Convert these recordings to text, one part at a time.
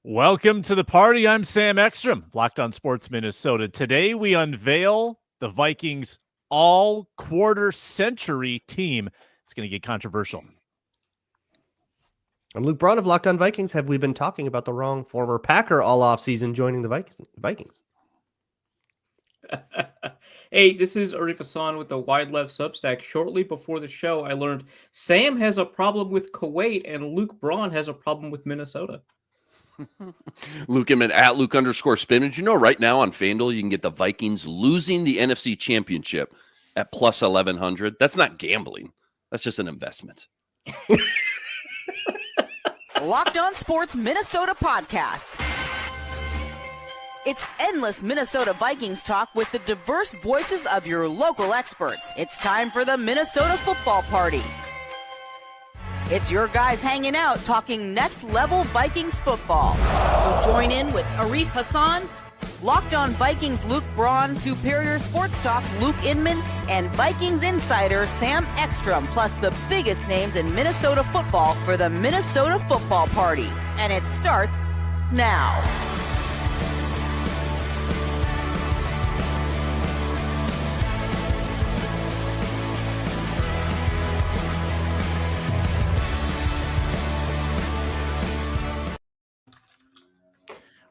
Welcome to the party. I'm Sam Ekstrom, Locked on Sports Minnesota. Today we unveil the Vikings all-quarter century team. It's going to get controversial. I'm Luke Braun of Locked on Vikings. Have we been talking about the wrong former Packer all offseason joining the Vikings? Hey, this is Arif Hasan with the Wide Left Substack. Shortly before the show, I learned Sam has a problem with Kuwait and Luke Braun has a problem with Minnesota. Luke Inman at Luke_Spinach. You know, right now on Fanduel, you can get the Vikings losing the NFC Championship at plus 1,100. That's not gambling. That's just an investment. Locked on Sports Minnesota podcast. It's endless Minnesota Vikings talk with the diverse voices of your local experts. It's time for the Minnesota Football Party. It's your guys hanging out talking next-level Vikings football. So join in with Arif Hasan, Locked on Vikings Luke Braun, Superior Sports Talks Luke Inman, and Vikings insider Sam Ekstrom, plus the biggest names in Minnesota football for the Minnesota Football Party. And it starts now.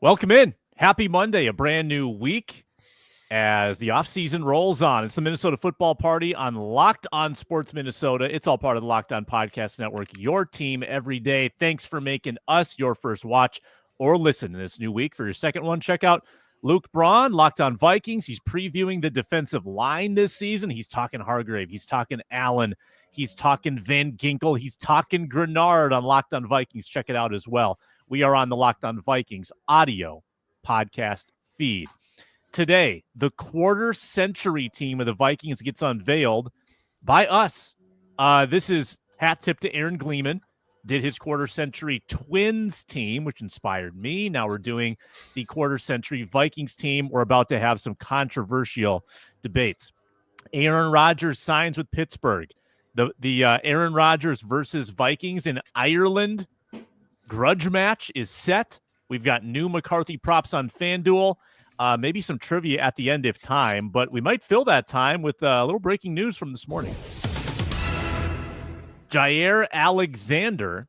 Welcome in. Happy Monday, a brand new week as the offseason rolls on. It's the Minnesota Football Party on Locked on Sports Minnesota. It's all part of the Locked on Podcast Network, your team every day. Thanks for making us your first watch or listen this new week. For your second one, check out Luke Braun, Locked on Vikings. He's previewing the defensive line this season. He's talking Hargrave. He's talking Allen. He's talking Van Ginkel. He's talking Grenard on Locked on Vikings. Check it out as well. We are on the Locked on Vikings audio podcast feed. Today, the quarter-century team of the Vikings gets unveiled by us. This is hat tip to Aaron Gleeman. Did his quarter-century Twins team, which inspired me. Now we're doing the quarter-century Vikings team. We're about to have some controversial debates. Aaron Rodgers signs with Pittsburgh. The Aaron Rodgers versus Vikings in Ireland grudge match is set. We've got new McCarthy props on Fanduel. Maybe some trivia at the end if time, but we might fill that time with a little breaking news from this morning. Jaire Alexander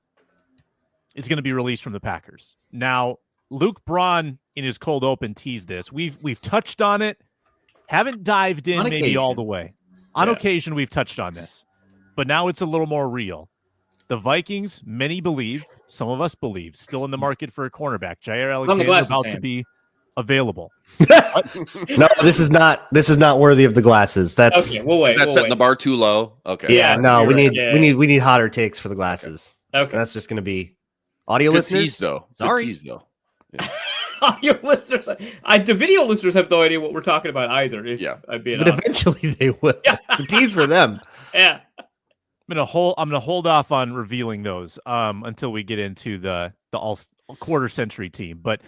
is going to be released from the Packers. Now, Luke Braun in his cold open teased this. We've touched on it, haven't dived in maybe all the way. On occasion, we've touched on this, but now it's a little more real. The Vikings, many believe, some of us believe, still in the market for a cornerback. Jaire Alexander about to be available. No, this is not worthy of the glasses. That's okay. We'll wait. Is that setting the bar too low? Okay. Yeah, no, we need hotter takes for the Okay. glasses. Okay. That's just going to be audio Good listeners. tease, though. Sorry. Good tease, though. Yeah. Audio listeners, the video listeners have no idea what we're talking about either. I'm being But honest. eventually they will. Yeah. The tease for them. Yeah. I'm gonna hold off on revealing those until we get into the all quarter century team. But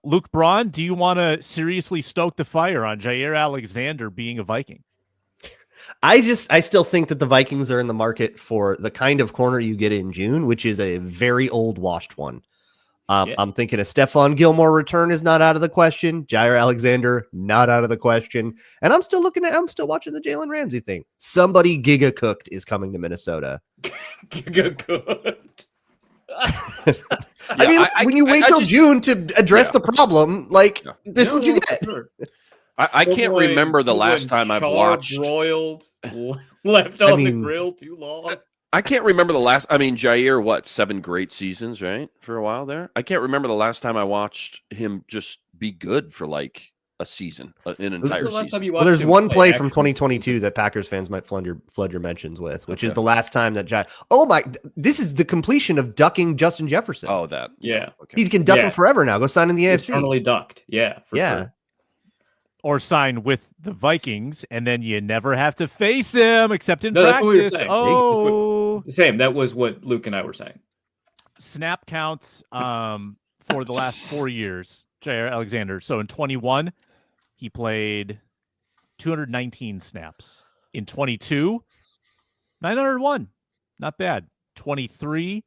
Luke Braun, do you want to seriously stoke the fire on Jaire Alexander being a Viking? I still think that the Vikings are in the market for the kind of corner you get in June, which is a very old washed one. I'm thinking a Stephon Gilmore return is not out of the question. Jaire Alexander, not out of the question. And I'm still watching the Jalen Ramsey thing. Somebody giga cooked is coming to Minnesota. Giga cooked. When you wait till June to address the problem, this is what you get. Sure. I can't remember the last time I've watched. Broiled, left on the grill too long. I can't remember the last. Jaire, 7 great seasons, right? For a while there. I can't remember the last time I watched him just be good for like a season, an entire season. Well, there's one play from 2022 that Packers fans might flood your mentions with, which is the last time that Jaire. Oh my! This is the completion of ducking Justin Jefferson. Oh, that. Yeah. Okay. He can duck him forever now. Go sign in the AFC. Eternally ducked. Yeah. For sure. Or sign with the Vikings, and then you never have to face him except in practice. That's what we were saying. Oh, Same. That was what Luke and I were saying. Snap counts for the last 4 years, Jaire Alexander. So in 21, he played 219 snaps. In 22, 901. Not bad. 23,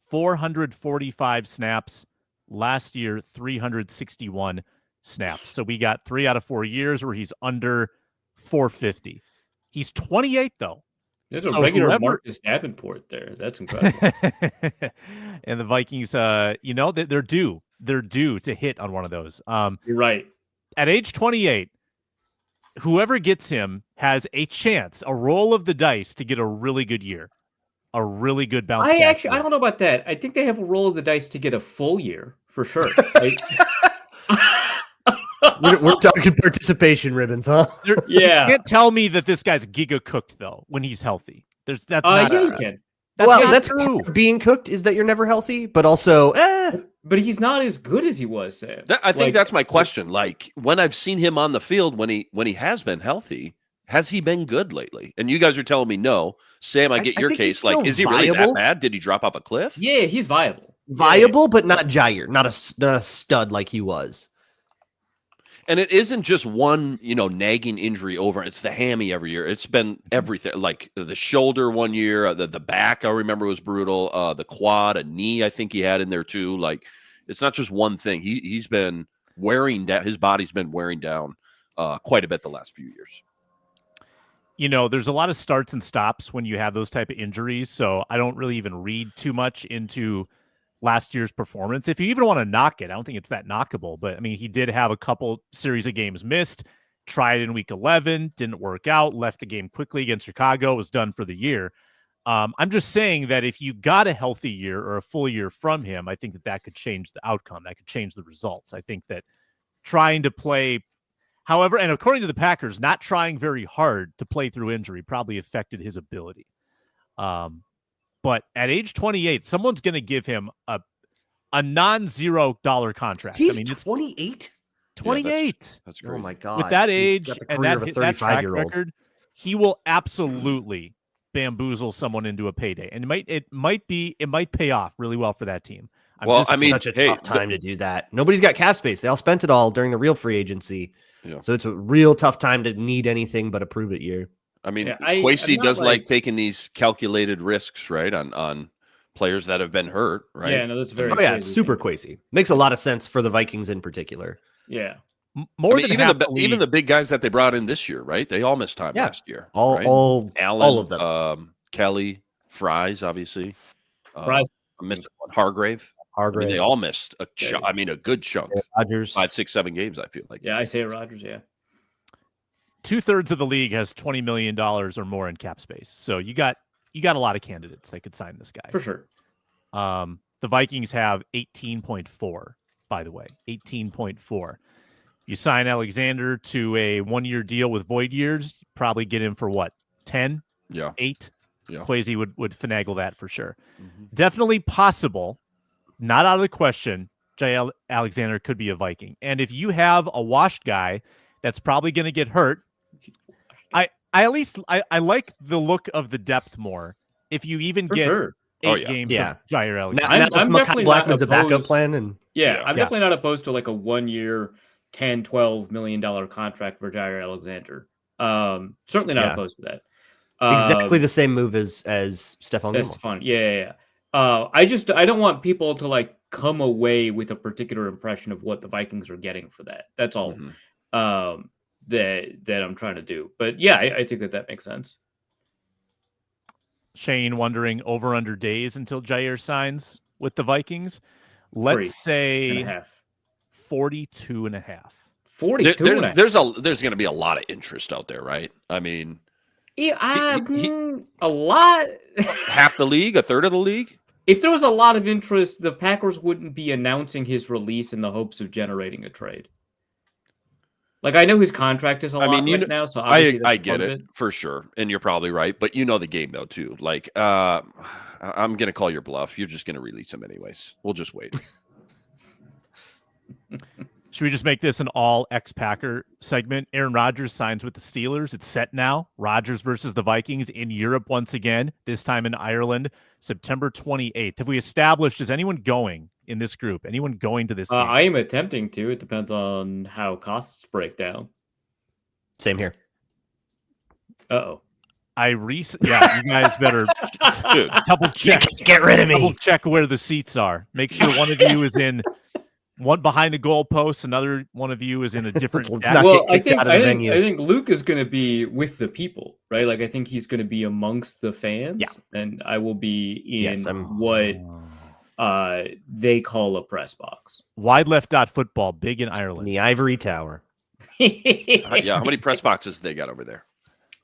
445 snaps, Last year, 361 snaps. So we got 3 out of 4 years where he's under 450. He's 28, though. There's a regular Marcus Davenport there. That's incredible. And the Vikings, they're due. They're due to hit on one of those. You're right. At age 28, whoever gets him has a chance, a roll of the dice to get a really good year, a really good bounce back year. I don't know about that. I think they have a roll of the dice to get a full year for sure. We're talking participation ribbons, huh? Yeah. You can't tell me that this guy's giga cooked though when he's healthy. That's not. Yeah, you can. That's true. part of being cooked is that you're never healthy, but also, But he's not as good as he was, Sam. I think that's my question. Like when I've seen him on the field, when he has been healthy, has he been good lately? And you guys are telling me no. Sam, I get your case. Like, is he really that bad? Did he drop off a cliff? Yeah, he's viable. Viable, but not Jaire, not a stud like he was. And it isn't just one, nagging injury over. It's the hammy every year. It's been everything. Like the shoulder one year, the back I remember was brutal. The quad, a knee I think he had in there too. Like it's not just one thing. He's been wearing down. His body's been wearing down quite a bit the last few years. There's a lot of starts and stops when you have those type of injuries. So I don't really even read too much into last year's performance. If you even want to knock it, I don't think it's that knockable, but I mean, he did have a couple series of games missed, tried in week 11, didn't work out, left the game quickly against Chicago, was done for the year. I'm just saying that if you got a healthy year or a full year from him, I think that could change the outcome. That could change the results. I think that trying to play, however, and according to the Packers, not trying very hard to play through injury probably affected his ability. But at age 28, someone's going to give him a non-$0 contract. He's 28? 28. That's great. Oh, my God. With that age and that track 35-year-old. record, he will absolutely bamboozle someone into a payday. And it might pay off really well for that team. Such a tough time to do that. Nobody's got cap space. They all spent it all during the real free agency. Yeah. So it's a real tough time to need anything but a prove it year. I mean, Kwesi does like taking these calculated risks, right, on players that have been hurt, right? Yeah, no, that's very. Oh yeah, it's super Kwesi. Makes a lot of sense for the Vikings in particular. Yeah, even the big guys that they brought in this year, right? They all missed time last year. All Allen, all of them. Kelly, Fries, obviously. Fries, missed Hargrave. I mean, they all missed a good chunk. Rodgers, 5, 6, 7 games. I feel like. Yeah, I say Rodgers. Yeah. 2/3 of the league has $20 million or more in cap space. So you got a lot of candidates that could sign this guy. For sure. The Vikings have 18.4, by the way, 18.4. You sign Alexander to a 1-year deal with void years, probably get him for what? 10? Yeah. 8? Yeah. Kwesi would finagle that for sure. Mm-hmm. Definitely possible. Not out of the question. Jaire Alexander could be a Viking. And if you have a washed guy that's probably going to get hurt, I like the look of the depth more. If you even get 8 games of Jaire Alexander. I'm definitely Blackman's a backup plan. I'm definitely not opposed to like a 1-year, $10-12 million contract for Jaire Alexander. Certainly not opposed to that. Exactly the same move as Stephon Gilmore. Yeah. I don't want people to like come away with a particular impression of what the Vikings are getting for that. That's all. Mm-hmm. That I'm trying to do. But yeah, I think that makes sense. Shane wondering over under days until Jaire signs with the Vikings. Let's say 42 and a half. 42 there's going to be a lot of interest out there, right? I mean, a lot. Half the league, a third of the league. If there was a lot of interest, the Packers wouldn't be announcing his release in the hopes of generating a trade. Like, I know his contract is a lot now, so I get it for sure, and you're probably right. But you know the game though too. Like, I'm gonna call your bluff. You're just gonna release him anyways. We'll just wait. Should we just make this an all ex-Packer segment? Aaron Rodgers signs with the Steelers. It's set now. Rodgers versus the Vikings in Europe once again, this time in Ireland, September 28th. Have we established, is anyone going in this group? Anyone going to this game? I am attempting to. It depends on how costs break down. Same here. Uh-oh. You guys better double check. Get rid of me. Double check where the seats are. Make sure one of you is in one behind the goalposts. Another one of you is in a different. Let's jacket. not Well, get kicked out of the venue. I think Luke is going to be with the people, right? Like I think he's going to be amongst the fans, and I will be in what they call a press box. Wide left dot football, big in Ireland. The ivory tower. Yeah, how many press boxes they got over there?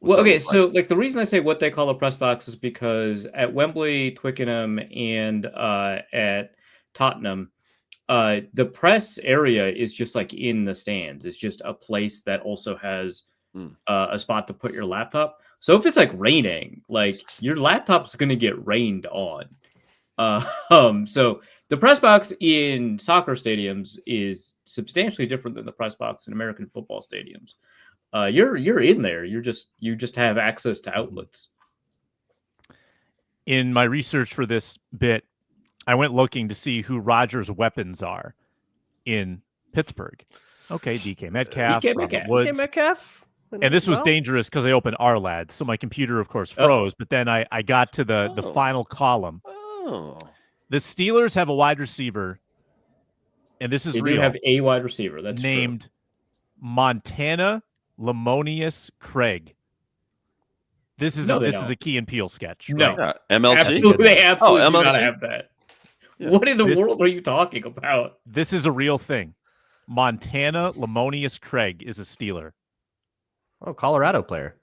Well, okay, so like the reason I say what they call a press box is because at Wembley, Twickenham, and at Tottenham, the press area is just like in the stands. It's just a place that also has a spot to put your laptop. So if it's like raining, like your laptop's going to get rained on. So the press box in soccer stadiums is substantially different than the press box in American football stadiums. You're in there. You just have access to outlets. In my research for this bit, I went looking to see who Rodgers' weapons are in Pittsburgh. Okay, DK Metcalf, Robert Woods. Metcalf. And this was dangerous because I opened Ourlads, so my computer, of course, froze. But then I got to the final column. Oh. The Steelers have a wide receiver, and this is They real. do have a wide receiver. That's named true. Montana Lemonius Craig. This is a Key and Peele sketch. No, right? MLC. absolutely, they absolutely do MLC? not have that. Yeah. What in the world are you talking about? This is a real thing. Montana Lemonius Craig is a Steeler. Oh, Colorado player.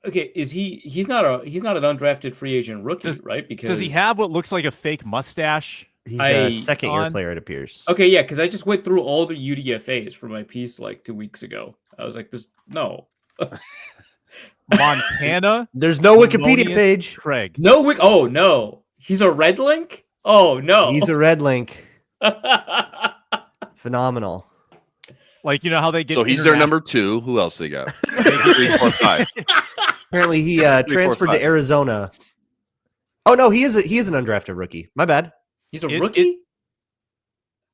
Okay, is he's not an undrafted free agent rookie, right? Because Does he have what looks like a fake mustache? He's a second-year player, it appears. Okay, yeah, because I just went through all the UDFAs for my piece like 2 weeks ago. I was like, "There's no Montana. There's no Wikipedia Lemonius page. Craig. no Oh no, he's a red link. Oh no, He's a red link. Phenomenal. Like, you know how they get. So he's their number 2. Who else they got? 3, 4, 5. Apparently, he transferred to Arizona. Oh no, he is an undrafted rookie. My bad. He's a rookie.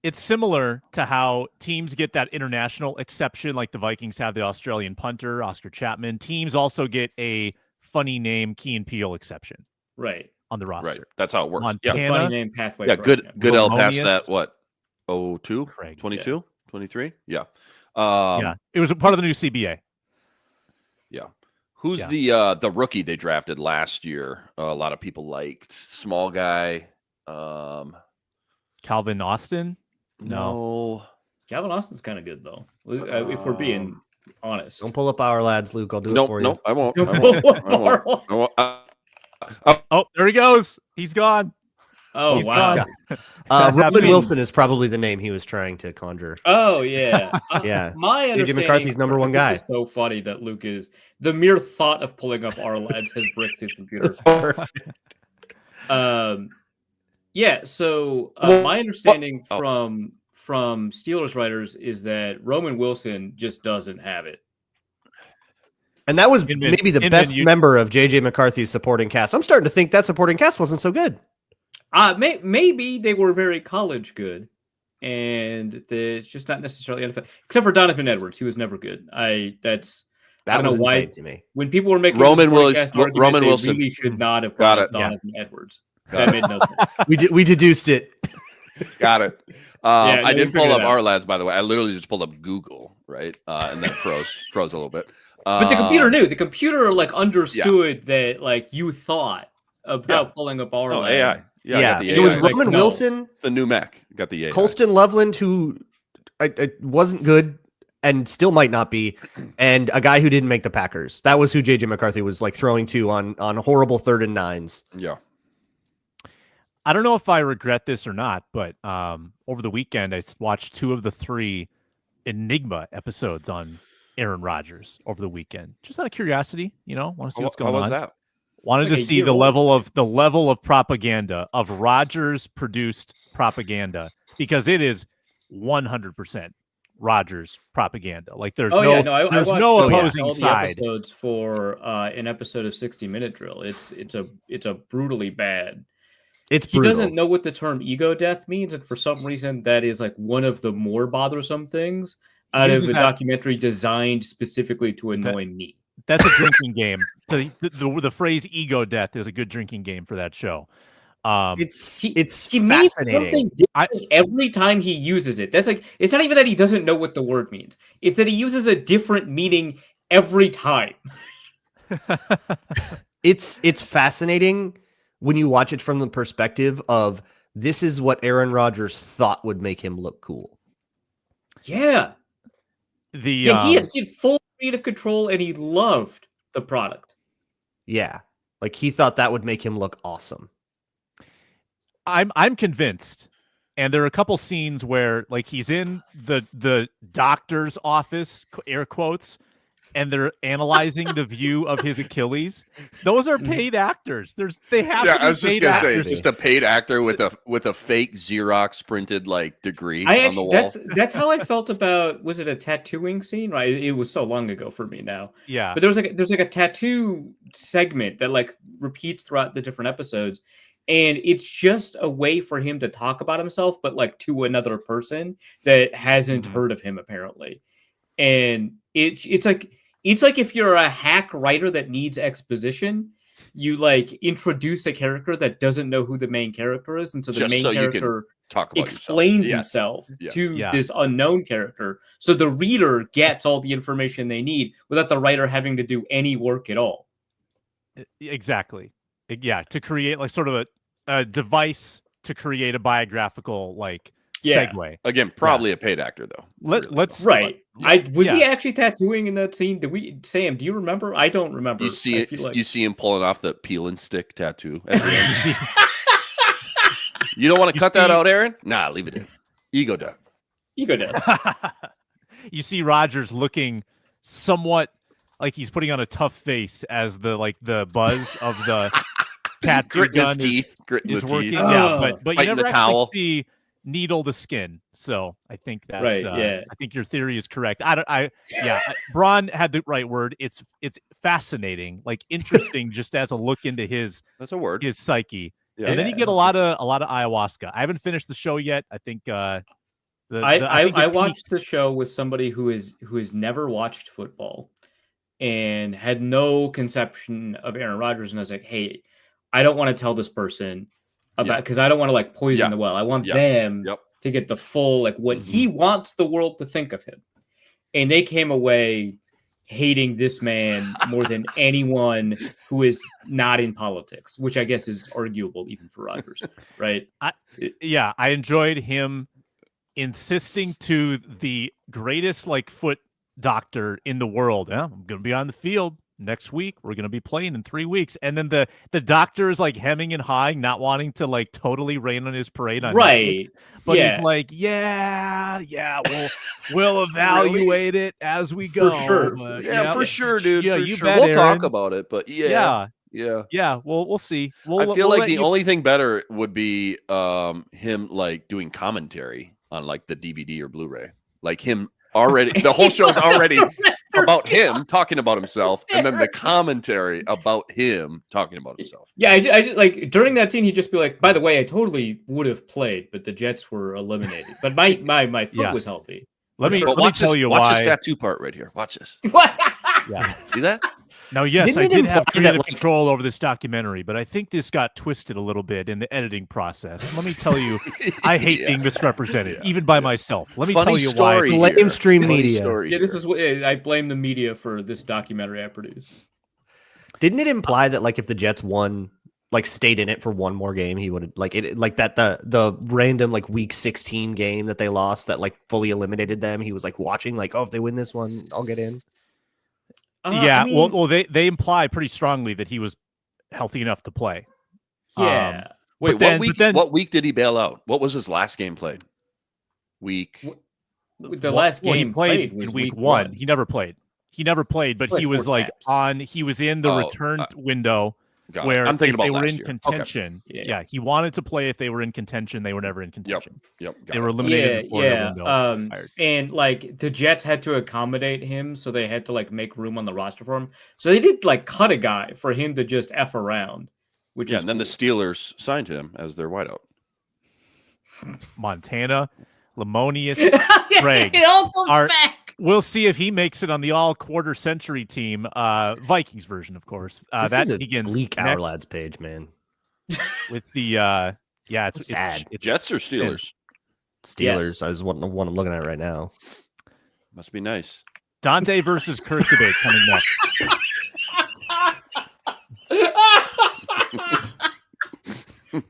It's similar to how teams get that international exception, like the Vikings have the Australian punter, Oscar Chapman. Teams also get a funny name, Key and Peele exception, Right on the roster. Right. That's how it works. Montana, Yeah, funny name pathway. Yeah, good L past Lemonius that. What? 02? Craig. 22? 23? Yeah. Yeah, it was a part of the new CBA. Yeah. Who's the rookie they drafted last year? A lot of people liked. Small guy. Calvin Austin? No. Calvin Austin's kind of good though. If we're being honest. Don't pull up our lads, Luke. I'll do it for you. No, I won't. Don't I pull won't. up I won't. Oh, there he goes. He's gone. Oh He's wow. gone. Robin Wilson is probably the name he was trying to conjure. Oh yeah. Yeah. My understanding. McCarthy's number one guy. This is so funny that Luke is the mere thought of pulling up our lads has bricked his computer. Yeah. So my understanding from Steelers writers is that Roman Wilson just doesn't have it. And that was Inman, maybe the best member of JJ McCarthy's supporting cast. I'm starting to think that supporting cast wasn't so good. Maybe they were very college good, and it's just not necessarily NFL. Except for Donovan Edwards, he was never good. I don't know why to me. when people were making Roman Wilson Wilson really should not have got brought it. Donovan Edwards. That made no sense. We deduced it. Got it. I didn't pull figured up it out. our lads, by the way. I literally just pulled up Google, right? And then froze a little bit. But the computer knew. The computer understood that you thought about pulling up our lads. AI. Yeah, I got the it AI. was Roman Wilson, the new Mac. Got the AI. Colston Loveland, who I wasn't good and still might not be, and a guy who didn't make the Packers. That was who JJ McCarthy was throwing to on horrible 3rd and 9s. Yeah. I don't know if I regret this or not, but over the weekend I watched 2 of the 3 Enigma episodes on Aaron Rodgers over the weekend. Just out of curiosity, want to see what's going on. How was that? Wanted to see the level of propaganda, of Rodgers produced propaganda, because it is 100% Rodgers propaganda. Like there's I there's watched no all opposing the side. episodes for an episode of 60-Minute Drill. It's a brutally bad. It's He brutal. doesn't know what the term ego death means, and for some reason that is one of the more bothersome things out of a documentary designed specifically to annoy me. That's a drinking game. The phrase ego death is a good drinking game for that show. It's He means fascinating. something different every time he uses it. That's like, it's not even that he doesn't know what the word means. It's that he uses a different meaning every time. It's fascinating when you watch it from the perspective of this is what Aaron Rodgers thought would make him look cool. Yeah. He He had full creative control and he loved the product. Yeah. Like he thought that would make him look awesome. I'm convinced. And there are a couple scenes where like he's in the doctor's office, air quotes, and they're analyzing the view of his Achilles. Those are paid actors. They have to be I was just paid gonna say, actors. just a paid actor with a fake Xerox printed like degree on the wall. That's how I felt about, was it a tattooing scene? Right, it was so long ago for me now. Yeah, but there's like a tattoo segment that like repeats throughout the different episodes, and it's just a way for him to talk about himself, but like to another person that hasn't heard of him apparently. And it's like if you're a hack writer that needs exposition, you like introduce a character that doesn't know who the main character is, and so the main character explains himself to this unknown character, so the reader gets all the information they need without the writer having to do any work at all. Exactly. Yeah, to create like sort of a device to create a biographical like segue. Again, probably a paid actor though. Let's Was he actually tattooing in that scene? Sam, do you remember? I don't remember. You see him pulling off the peel and stick tattoo at the end. You don't want to cut that out, Aaron? Nah, leave it in. Ego death. You see Rodgers looking somewhat like he's putting on a tough face as the buzz of the tattoo gun is working. Yeah, but you never actually see needle the skin. So I think that's right. Yeah, I think your theory is correct. Braun had the right word. It's fascinating, like interesting, just as a look into his psyche. Yeah, and then you get a lot of ayahuasca. I haven't finished the show yet. I think I watched the show with somebody who has never watched football and had no conception of Aaron Rodgers, and I was like, hey, I don't want to tell this person about, because I don't want to like poison the well. I want them to get the full like what he wants the world to think of him. And they came away hating this man more than anyone who is not in politics, which I guess is arguable even for Rodgers, right? I enjoyed him insisting to the greatest like foot doctor in the world. I'm going to be on the field next week. We're going to be playing in 3 weeks. And then the doctor is like hemming and hawing, not wanting to like totally rain on his parade. Right. But he's like, we'll evaluate it as we go. For sure. But, for sure, dude. Yeah, for you sure. bet, We'll Aaron. talk about it, but yeah. We'll see. I feel like the only thing better would be him like doing commentary on like the DVD or Blu-ray, like him already. The whole show's already about him talking about himself, and then the commentary about him talking about himself. Yeah, I just like during that scene, he'd just be like, "By the way, I totally would have played, but the Jets were eliminated. But my foot was healthy." Let me tell you why. Watch this tattoo part right here. Watch this. Yeah, see that? Now, yes, I did have creative control over this documentary, but I think this got twisted a little bit in the editing process. Let me tell you, I hate being misrepresented, even by myself. Let me tell you why. Lamestream media. Yeah, this is what I blame the media for this documentary I produced. Didn't it imply that like if the Jets won, like stayed in it for one more game, he would like it like that the random like week 16 game that they lost that like fully eliminated them? He was like watching like, oh, if they win this one, I'll get in. They imply pretty strongly that he was healthy enough to play. Yeah. Wait, what week did he bail out? What was his last game played? Last game he played was in week one. He never played. But he was like he was in the return window where I'm thinking about they were in contention. Okay. Yeah, he wanted to play if they were in contention. They were never in contention. Yep. They were eliminated before the window. And like the Jets had to accommodate him, so they had to like make room on the roster for him. So they did like cut a guy for him to just F around, which is and then the Steelers signed him as their wideout. Montana, Lamonius, Craig. It all goes back. We'll see if he makes it on the all-quarter century team, Vikings version, of course. This is a bleak Our Lads page, man. with the it's sad. It's Jets or Steelers? Steelers. Yes. Is what I'm looking at right now. Must be nice. Dante versus Kirk debate coming next.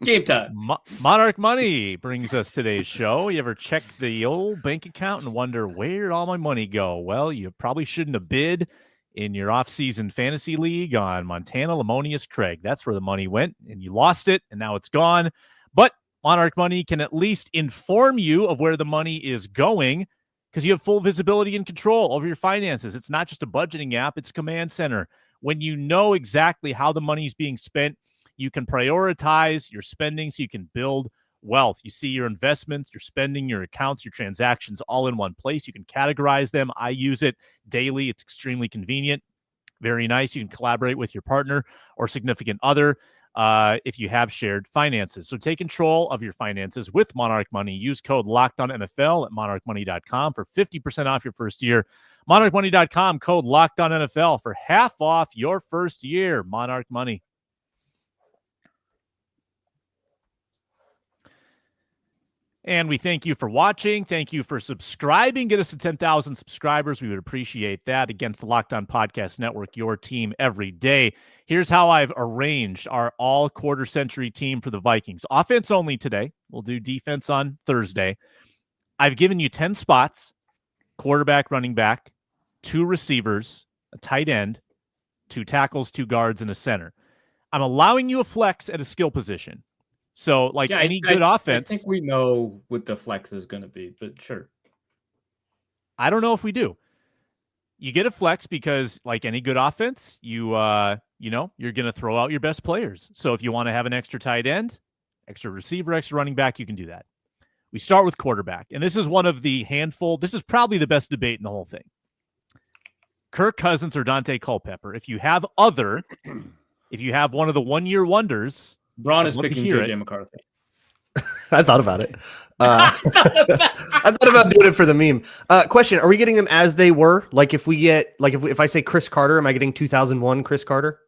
Game time. Monarch Money brings us today's show. You ever check the old bank account and wonder where'd all my money go? Well, you probably shouldn't have bid in your off-season fantasy league on Montana Lemonious Craig. That's where the money went, and you lost it, and now it's gone. But Monarch Money can at least inform you of where the money is going because you have full visibility and control over your finances. It's not just a budgeting app, it's a command center. When you know exactly how the money is being spent, you can prioritize your spending so you can build wealth. You see your investments, your spending, your accounts, your transactions all in one place. You can categorize them. I use it daily. It's extremely convenient. Very nice. You can collaborate with your partner or significant other if you have shared finances. So take control of your finances with Monarch Money. Use code LOCKEDONNFL at monarchmoney.com for 50% off your first year. monarchmoney.com, code LOCKEDONNFL for half off your first year. Monarch Money. And we thank you for watching. Thank you for subscribing. Get us to 10,000 subscribers. We would appreciate that. Against the Locked On Podcast Network, your team every day. Here's how I've arranged our all quarter century team for the Vikings. Offense only today. We'll do defense on Thursday. I've given you 10 spots, quarterback, running back, 2 receivers, a tight end, 2 tackles, 2 guards, and a center. I'm allowing you a flex at a skill position. So, like any good offense, I think we know what the flex is going to be, but sure. I don't know if we do. You get a flex because, like any good offense, you're going to throw out your best players. So, if you want to have an extra tight end, extra receiver, extra running back, you can do that. We start with quarterback, and this is one of the handful. This is probably the best debate in the whole thing. Kirk Cousins or Dante Culpepper. If you have one of the one-year wonders. Braun is picking JJ McCarthy. I thought about it. I thought about doing it for the meme. Question: are we getting them as they were? Like if if I say Chris Carter, am I getting 2001 Chris Carter?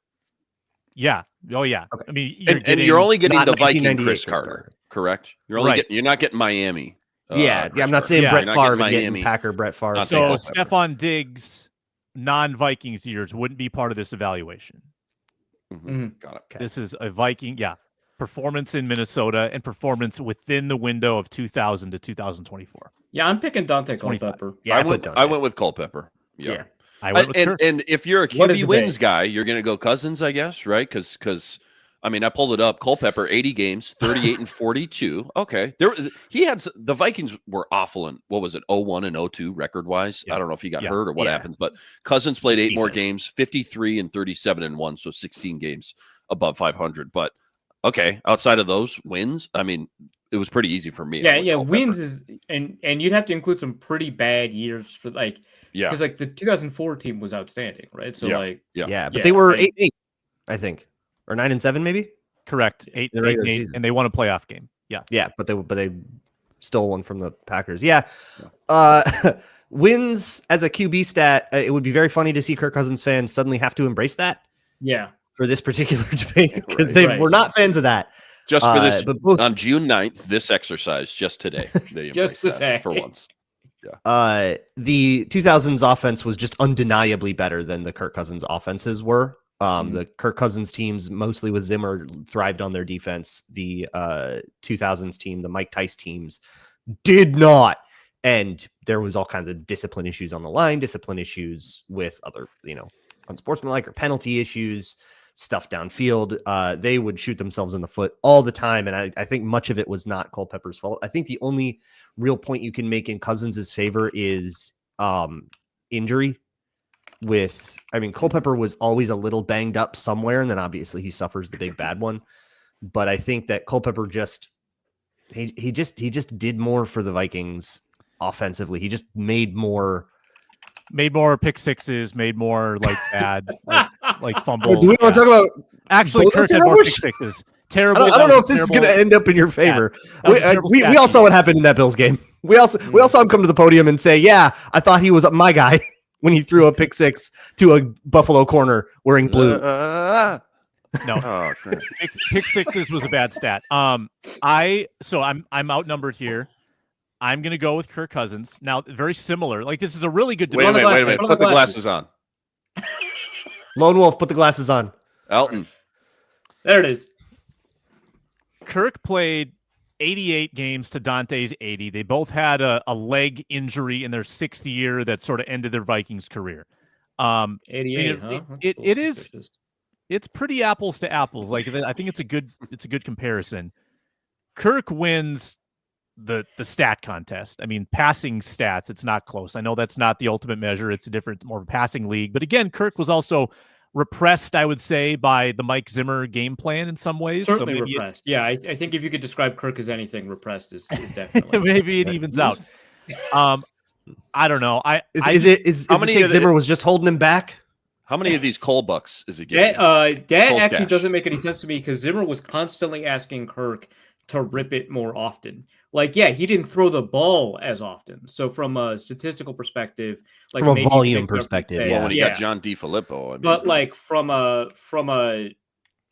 Yeah. Oh yeah. Okay. I mean, you're only getting the Viking 1998 Chris Carter, correct? You're not getting Miami. Yeah. I'm not saying Brett Favre and getting Packer Brett Favre. So Stephon Diggs, non-Vikings years wouldn't be part of this evaluation. Mm-hmm. Got it. Okay. This is a Viking, performance in Minnesota and performance within the window of 2000 to 2024. Yeah, I'm picking Dante Culpepper. Yeah, I went with Culpepper. Yeah. I went with Kirk. And if you're a QB wins guy, you're going to go Cousins, I guess, right? Because I mean, I pulled it up. Culpepper, 80 games, 38 and 42. Okay, the Vikings were awful in what was it, 01 and 02 record wise. I don't know if he got hurt or what happened, but Cousins played 8 more games, 53 and 37 and 1, so 16 games above 500. But okay, outside of those wins, I mean, it was pretty easy for me. Yeah, wins is and you'd have to include some pretty bad years for because like the 2004 team was outstanding, right? So but they were 8-8, I think. Or 9-7, maybe. Correct. 8-8, and they won a playoff game. Yeah, but they stole one from the Packers. Wins as a QB stat. It would be very funny to see Kirk Cousins fans suddenly have to embrace that. Yeah, for this particular debate because they were not fans of that. Just for this, on June 9th, this exercise just today. Just today for once. Yeah. The 2000s offense was just undeniably better than the Kirk Cousins offenses were. The Kirk Cousins teams, mostly with Zimmer, thrived on their defense. The 2000s team, the Mike Tice teams, did not. And there was all kinds of discipline issues on the line, discipline issues with other, unsportsmanlike or penalty issues, stuff downfield. They would shoot themselves in the foot all the time. And I think much of it was not Culpepper's fault. I think the only real point you can make in Cousins' favor is injury. Culpepper was always a little banged up somewhere, and then obviously he suffers the big bad one. But I think that Culpepper he just did more for the Vikings offensively. He just made more pick sixes, made more bad like fumbles. Do we want to talk about actually Kirk had more pick sixes? Terrible. I don't know if this is going to end up in your favor. We all saw what happened in that Bills game. We all saw him come to the podium and say, "Yeah, I thought he was my guy." When he threw a pick six to a Buffalo corner wearing blue. No. Oh, crap. Pick sixes was a bad stat. I'm outnumbered here. I'm going to go with Kirk Cousins. Now, very similar. Like, this is a really good Wait a debate. minute. Put the glasses on. Lone Wolf, put the glasses on. Elton. There it is. Kirk played 88 games to Dante's 80. They both had a leg injury in their 6th year that sort of ended their Vikings career. 88, huh? It's pretty apples to apples. Like, I think it's a good comparison. Kirk wins the stat contest. I mean, passing stats, it's not close. I know that's not the ultimate measure. It's a different, more of a passing league. But again, Kirk was also repressed, I would say, by the Mike Zimmer game plan in some ways. Certainly repressed. Yeah, I think if you could describe Kirk as anything, repressed is definitely. Maybe it evens out. I don't know. Zimmer was just holding him back? How many of these Cole bucks is it getting? That actually doesn't make any sense to me because Zimmer was constantly asking Kirk to rip it more often. Like, yeah, he didn't throw the ball as often. So from a statistical perspective, like from a volume perspective, when he got John DiFilippo. I mean, but like from a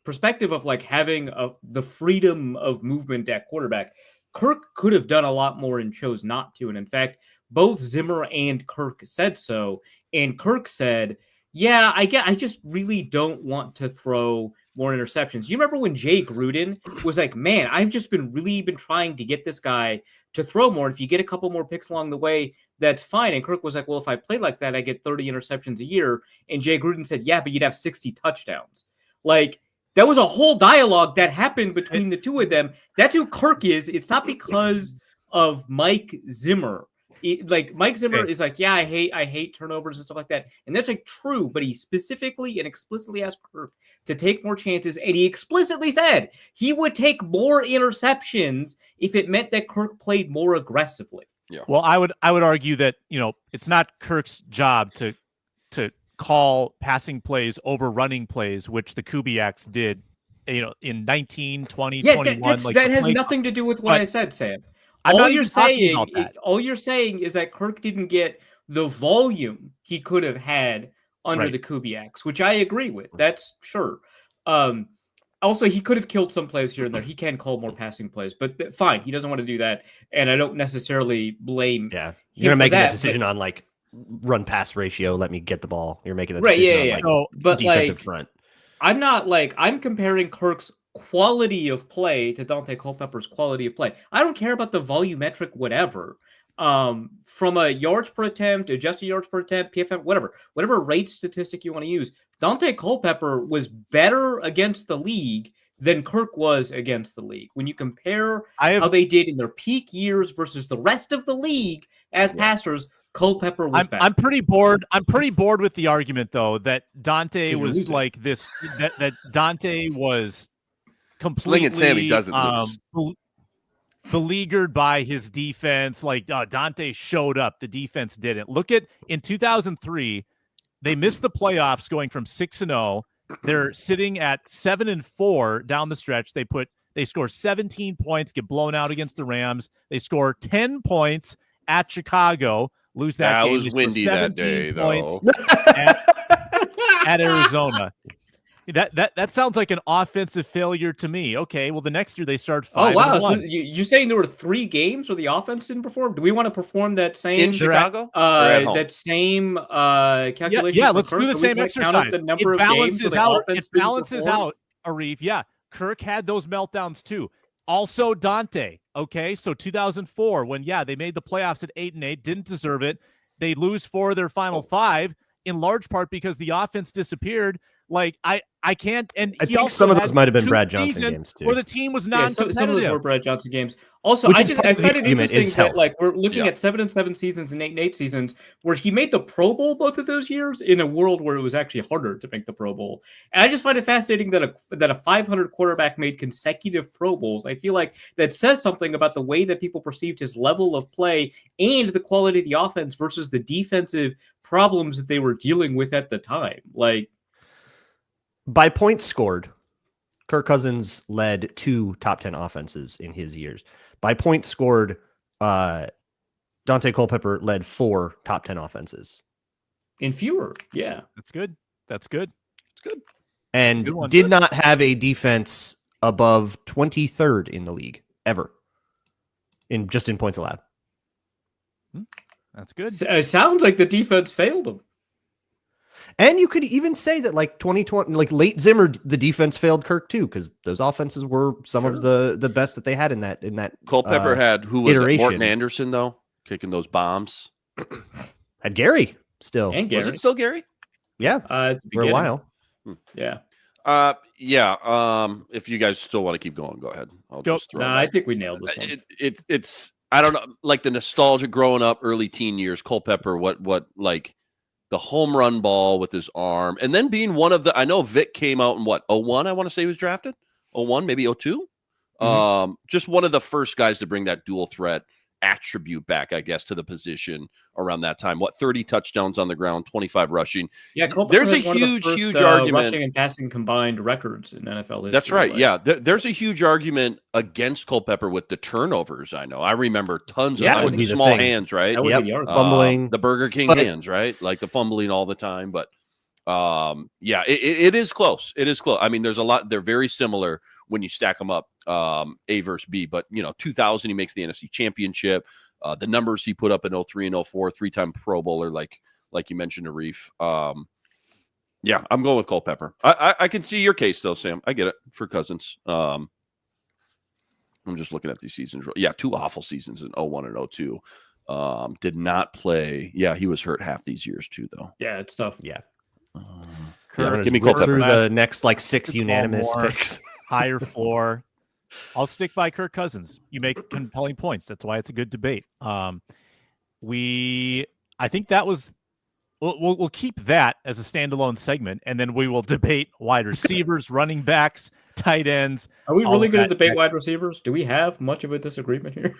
perspective of like having the freedom of movement at quarterback, Kirk could have done a lot more and chose not to. And in fact, both Zimmer and Kirk said so. And Kirk said, yeah, I just really don't want to throw more interceptions. You remember when Jay Gruden was like, man, I've just been trying to get this guy to throw more. If you get a couple more picks along the way, that's fine. And Kirk was like, well, if I play like that, I get 30 interceptions a year. And Jay Gruden said, yeah, but you'd have 60 touchdowns. Like, that was a whole dialogue that happened between the two of them. That's who Kirk is. It's not because of Mike Zimmer. Mike Zimmer is like, yeah, I hate turnovers and stuff like that. And that's like true, but he specifically and explicitly asked Kirk to take more chances. And he explicitly said he would take more interceptions if it meant that Kirk played more aggressively. Yeah. Well, I would argue that, it's not Kirk's job to call passing plays over running plays, which the Kubiaks did, in 19, 20, 21. That has nothing to do with what I said, Sam. All you're saying is that Kirk didn't get the volume he could have had under the Kubiaks, which I agree with. That's sure. Also, he could have killed some plays here and there. He can call more passing plays, but fine. He doesn't want to do that, and I don't necessarily blame. Yeah, you're gonna make that decision on like run pass ratio. Let me get the ball. You're making the decision on defensive front. I'm comparing Kirk's quality of play to Dante Culpepper's quality of play. I don't care about the volumetric whatever. From a yards per attempt, adjusted yards per attempt, PFF, whatever rate statistic you want to use, Dante Culpepper was better against the league than Kirk was against the league. When you compare how they did in their peak years versus the rest of the league as passers, Culpepper was better. I'm pretty bored. I'm pretty bored with the argument though that Dante was like this. That Dante was completely Sammy doesn't lose. Beleaguered by his defense. Like Dante showed up, the defense didn't. Look at in 2003, they missed the playoffs, going from 6-0. They're sitting at 7-4 down the stretch. They score 17 points, get blown out against the Rams. They score 10 points at Chicago, lose that game. It was windy that day, though. At Arizona. That sounds like an offensive failure to me. Okay, well, the next year they start 5-1. Oh, wow. So you're saying there were 3 games where the offense didn't perform? Do we want to perform that same in Chicago? That same calculation? Yeah, let's do the same exercise. It balances out. It balances out, Arif. Yeah, Kirk had those meltdowns too. Also, Dante. Okay, so 2004, when they made the playoffs at 8-8, didn't deserve it. They lose 4 of their final 5, in large part because the offense disappeared. Like I can't, and I think some of those might have been Brad Johnson games too, where the team was non-competitive. Some of those were Brad Johnson games. Also, I find it interesting that like we're looking at 7-7 seasons and 8-8 seasons where he made the Pro Bowl both of those years in a world where it was actually harder to make the Pro Bowl. And I just find it fascinating that a 500 quarterback made consecutive Pro Bowls. I feel like that says something about the way that people perceived his level of play and the quality of the offense versus the defensive problems that they were dealing with at the time. Like, by points scored, Kirk Cousins led 2 top 10 offenses in his years. By points scored, Dante Culpepper led 4 top 10 offenses. In fewer, yeah. That's good. That's good. It's good. and good one. did not have a defense above 23rd in the league ever in points allowed. That's good. It sounds like the defense failed him. And you could even say that like 2020, like late Zimmer, the defense failed Kirk too, because those offenses were some of the best that they had in that Culpepper had who was it? Morton iteration. Anderson though, kicking those bombs. Had Gary still. And Gary. Was it still Gary? Yeah, At the for a beginning. while. Yeah. If you guys still want to keep going, go ahead. I'll Go. just throw it I out. think we nailed this one. It's I don't know, like the nostalgia growing up, early teen years. Culpepper, what like the home run ball with his arm, and then being one of the. I know Vic came out in 01. I want to say he was drafted 01, maybe 02. Just one of the first guys to bring that dual threat attribute back, I guess, to the position around that time. 30 touchdowns on the ground, 25 rushing. Yeah, Culpepper there's a has one of the huge first, argument. rushing and passing combined records in NFL history. That's right. Yeah, there's a huge argument against Culpepper with the turnovers. I know. I remember tons Yeah, of that would be the small thing. hands, right? That would Yep. be the argument. Fumbling. The Burger King But- hands, right? Like the fumbling all the time. But it is close. It is close. I mean, there's a lot. They're very similar when you stack them up, A versus B. But 2000, he makes the NFC Championship. The numbers he put up in 03 and 04, 3-time Pro Bowler, like you mentioned, Arif. I'm going with Culpepper. I can see your case though, Sam. I get it for Cousins. I'm just looking at these seasons. Yeah, 2 awful seasons in 01 and 02. Did not play. Yeah, he was hurt half these years too, though. Yeah, it's tough. Yeah. Give me Go Culpepper. through the next like 6 Just unanimous one more. picks. Higher floor. I'll stick by Kirk Cousins. You make compelling points. That's why it's a good debate. I think that was. We'll keep that as a standalone segment, and then we will debate wide receivers, running backs, tight ends. Are we all really of going to that debate next- wide receivers? Do we have much of a disagreement here?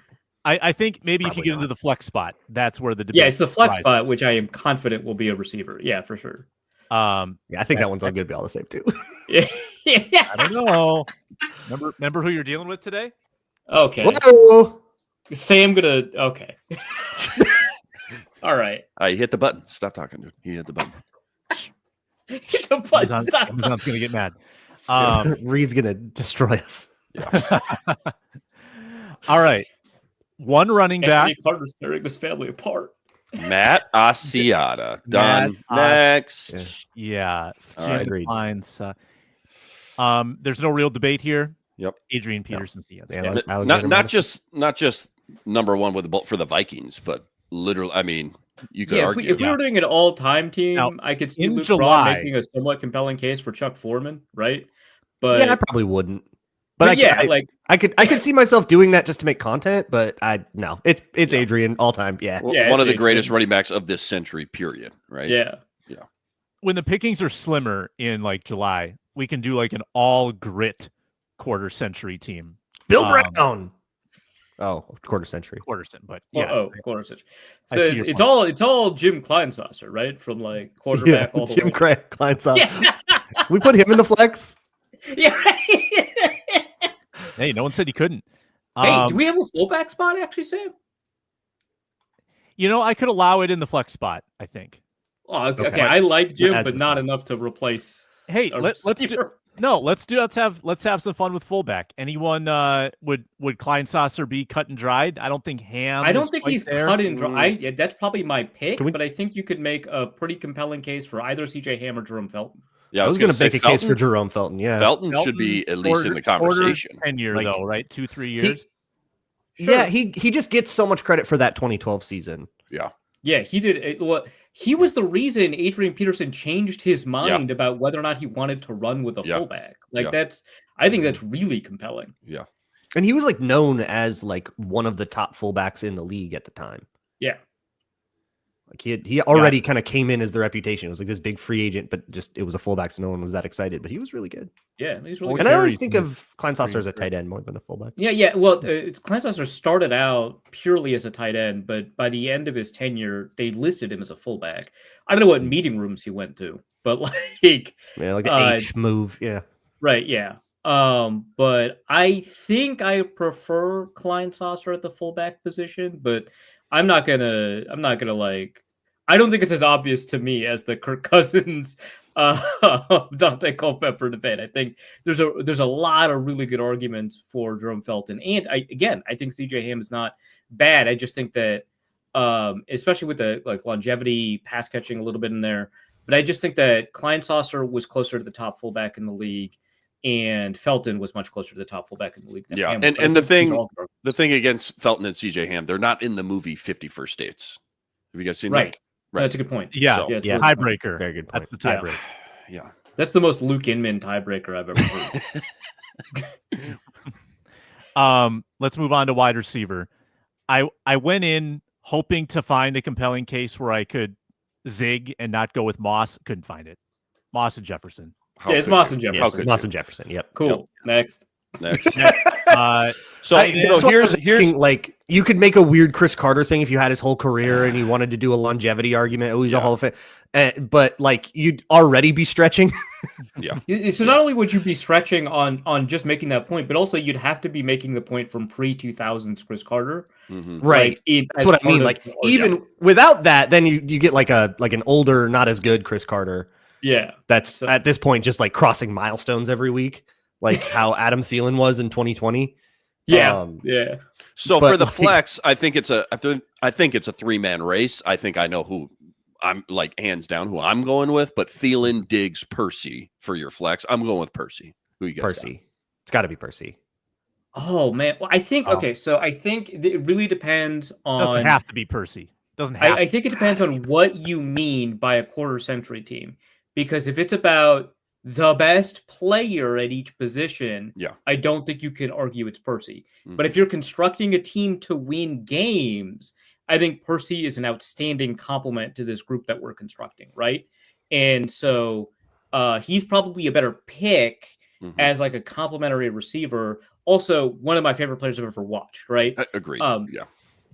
I think maybe if you Probably get into the flex spot, that's where the debate. Yeah, it's the flex spot, rises. which I am confident will be a receiver. Yeah, for sure. Yeah, I think that one's all going to be all the same too. Yeah. I don't know. Remember who you're dealing with today? Okay. Whoa! Sam gonna. Okay. All right. He hit the button. Stop talking, dude. He hit the button. Hit the button. Amazon's Stop. going to get mad. Reed's going to destroy us. All right. One running back. Anthony Carter's tearing this family apart. Matt Asiata. Done. Next. Yeah. All Jim right. Agreed. Lines, there's no real debate here. Yep. Adrian Peterson's the answer. Yeah, Not just number one with the for the Vikings, but literally. I mean, you could Yeah, argue. if we were doing an all-time team, Now, I could see in Luke July- Braun making a somewhat compelling case for Chuck Foreman, right? But Yeah, I probably wouldn't. But I could see myself doing that just to make content, but no. It's Adrian all time. Yeah. Yeah, one of the it's greatest Adrian. running backs of this century. Period. Right. yeah. When the pickings are slimmer in like July, we can do like an all grit quarter century team. Bill Um, Brown. Oh, quarter century. But Yeah. yeah. Quarter century. I So see your it's all Jim Kleinsasser, right? From like quarterback all the Jim way. Kleinsaw. Yeah. We put him in the flex. Yeah. Hey, no one said you couldn't. Hey, do we have a fullback spot actually, Sam? I could allow it in the flex spot, I think. Oh, okay. Okay. I like Jim, As but the not flex. enough to replace. Hey, a let's do receiver. let's have some fun with fullback. Anyone would Kleinsasser be cut and dried? I don't think Ham. I is don't think quite he's there. cut and dry. Yeah, that's probably my pick, Can we- but I think you could make a pretty compelling case for either CJ Ham or Jerome Felton. Yeah. I was going going to make a case for Jerome Felton. Yeah. Felton should be at least in the conversation. Tenure Like, though, right? 2-3 years. Yeah, he just gets so much credit for that 2012 season. Yeah, he did. Well, he was the reason Adrian Peterson changed his mind about whether or not he wanted to run with a Yeah. fullback. Like Yeah. I think that's really compelling. Yeah. And he was like known as like one of the top fullbacks in the league at the time. Yeah. Like he already kind of came in as the reputation. It was like this big free agent, but just it was a fullback, so no one was that excited. But he was really good. Yeah, he's really Well, good. And I always carries think in of Kleinsasser as a tight end more than a fullback. Yeah. Well, Kleinsasser started out purely as a tight end, but by the end of his tenure, they listed him as a fullback. I don't know what meeting rooms he went to, but like, Yeah, like the H move. Yeah. right, yeah. But I think I prefer Kleinsasser at the fullback position, but I'm not gonna like. I don't think it's as obvious to me as the Kirk Cousins, Dante Culpepper debate. I think there's a lot of really good arguments for Jerome Felton, and I think CJ Ham is not bad. I just think that, especially with the longevity, pass catching a little bit in there, but I just think that Kleinsasser was closer to the top fullback in the league, and Felton was much closer to the top fullback in the league than Ham. And the thing against Felton and CJ Ham, they're not in the movie 50 First Dates. Have you guys seen that? Right. That's a good point. Yeah, So, yeah. Tiebreaker. Very good point. That's the tiebreaker. Yeah. That's the most Luke Inman tiebreaker I've ever heard. Let's move on to wide receiver. I went in hoping to find a compelling case where I could zig and not go with Moss. Couldn't find it. Moss and Jefferson. It's Moss and Jefferson. Moss and Jefferson. Yep. Cool. Yep. Next. So here's like you could make a weird Chris Carter thing if you had his whole career and you wanted to do a longevity argument. Oh, he's a Hall of Fame, but like you'd already be stretching. So not only would you be stretching on just making that point, but also you'd have to be making the point from pre-2000s Chris Carter. Right. That's what I mean. Like even without that, then you get like an older, not as good Chris Carter. Yeah. That's at this point just like crossing milestones every week, like how Adam Thielen was in 2020. Yeah. So for the flex, I think it's a 3-man race. I think I know who I'm like hands down who I'm going with, but Thielen, Diggs, Percy for your flex. I'm going with Percy. Who you got? Percy. It's got to be Percy. Oh man. Well, I think so I think it really depends on. Doesn't have to be Percy. Doesn't have. I think it depends on what you mean by a quarter century team, because if it's about the best player at each position, I don't think you can argue it's Percy. But if you're constructing a team to win games, I think Percy is an outstanding complement to this group that we're constructing, right? And so he's probably a better pick as like a complementary receiver. Also, one of my favorite players I've ever watched, right? I agree.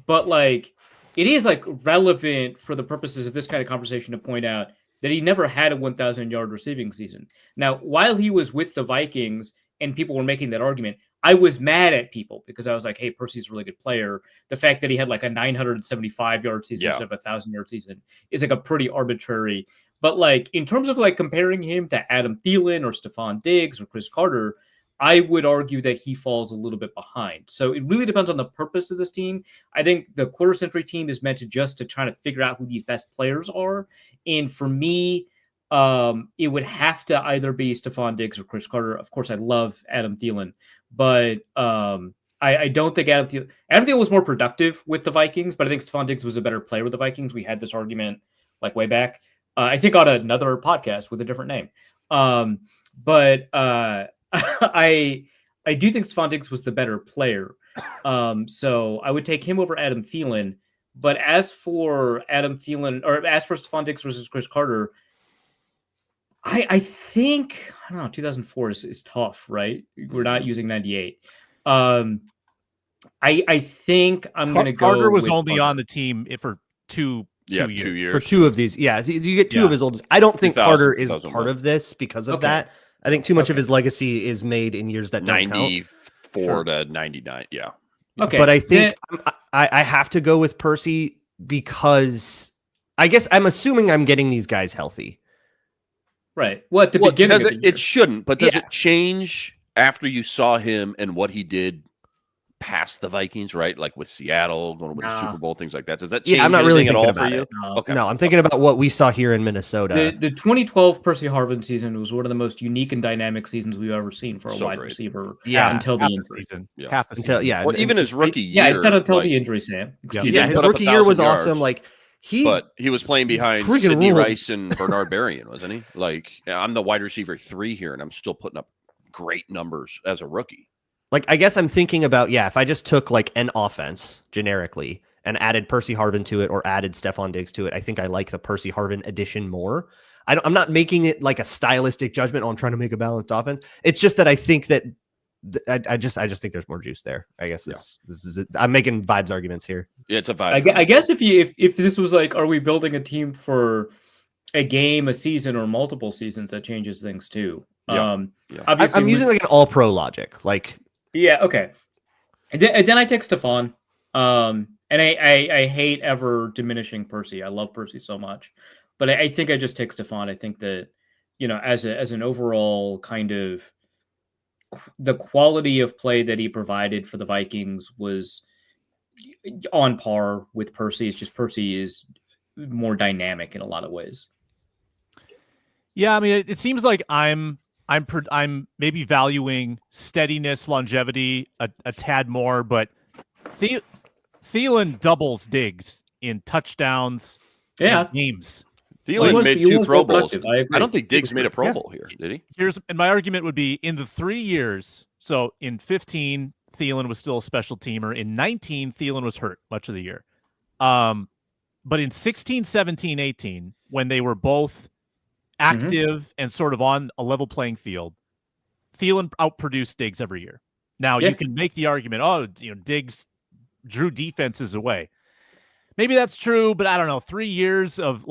But like, it is like relevant for the purposes of this kind of conversation to point out that he never had a 1,000-yard receiving season. Now, while he was with the Vikings and people were making that argument, I was mad at people because I was like, hey, Percy's a really good player. The fact that he had like a 975-yard season instead of a 1,000-yard season is like a pretty arbitrary. But like in terms of like comparing him to Adam Thielen or Stephon Diggs or Chris Carter, I would argue that he falls a little bit behind. So it really depends on the purpose of this team. I think the quarter century team is meant to try to figure out who these best players are. And for me, it would have to either be Stephon Diggs or Chris Carter. Of course, I love Adam Thielen, but I don't think Adam Thielen was more productive with the Vikings, but I think Stephon Diggs was a better player with the Vikings. We had this argument like way back, I think on another podcast with a different name. I do think Stephon Diggs was the better player. So I would take him over Adam Thielen. But as for Adam Thielen, or as for Stephon Diggs versus Chris Carter, I think, I don't know, 2004 is tough, right? We're not using 98. I think I'm going to go. Carter was only on the team for two years. For two of these. Yeah, you get two of his oldest. I don't think Carter is part of this because of that. I think too much of his legacy is made in years that don't count. 94 to 99, yeah. Okay. But I think I have to go with Percy because I guess I'm assuming I'm getting these guys healthy. Right. Well, at the beginning of the year. It shouldn't, but does it change after you saw him and what he did past the Vikings, right? Like with Seattle, going to win the Super Bowl, things like that. Does that change I'm not really anything thinking at all about for you? it. Okay. No, I'm thinking about what we saw here in Minnesota. The 2012 Percy Harvin season was one of the most unique and dynamic seasons we've ever seen for a wide receiver. Yeah, until the injury. Half a season. Well, even his rookie year. Yeah, I said until the injury, Sam. Excuse me. His rookie year was awesome. Like he was playing behind Sidney Rice and Bernard Berrien, wasn't he? Like I'm the wide receiver 3 here, and I'm still putting up great numbers as a rookie. Like, I guess I'm thinking about, if I just took like an offense generically and added Percy Harvin to it or added Stephon Diggs to it, I think I like the Percy Harvin addition more. I'm not making it like a stylistic judgment. I'm trying to make a balanced offense. It's just that I think that I just think there's more juice there. I guess this is it. I'm making vibes arguments here. Yeah, it's a vibe. I guess if this was like, are we building a team for a game, a season, or multiple seasons, that changes things too. I'm using like an all-pro logic, like. Yeah, okay. And then I take Stephon. And I hate ever diminishing Percy. I love Percy so much, but I think I just take Stephon. I think that, as an overall kind of the quality of play that he provided for the Vikings was on par with Percy. It's just Percy is more dynamic in a lot of ways. Yeah, I mean, it seems like I'm maybe valuing steadiness, longevity a tad more, but Thielen doubles Diggs in touchdowns and games. Thielen made 2 Pro Bowls. I don't think Diggs made a Pro Bowl here, did he? And my argument would be in the 3 years. So in 15, Thielen was still a special teamer. In 19, Thielen was hurt much of the year. But in 16, 17, 18, when they were both active and sort of on a level playing field, Thielen outproduced Diggs every year. Now you can make the argument, Diggs drew defenses away. Maybe that's true, but I don't know. 3 years of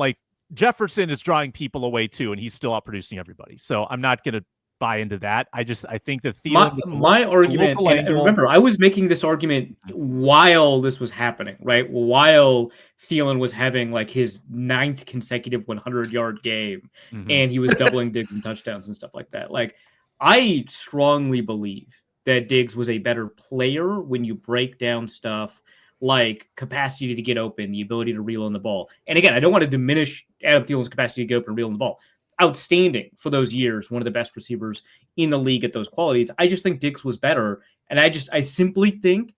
Jefferson is drawing people away too, and he's still outproducing everybody. So I'm not going to buy into that. I think that Thielen, my argument, and remember, I was making this argument while this was happening, right? While Thielen was having his 9th consecutive 100-yard game, and he was doubling Diggs and touchdowns and stuff like that. I strongly believe that Diggs was a better player when you break down stuff like capacity to get open, the ability to reel in the ball. And again, I don't want to diminish Adam Thielen's capacity to get open and reel in the ball. Outstanding for those years, one of the best receivers in the league at those qualities. I just think Diggs was better, and I simply think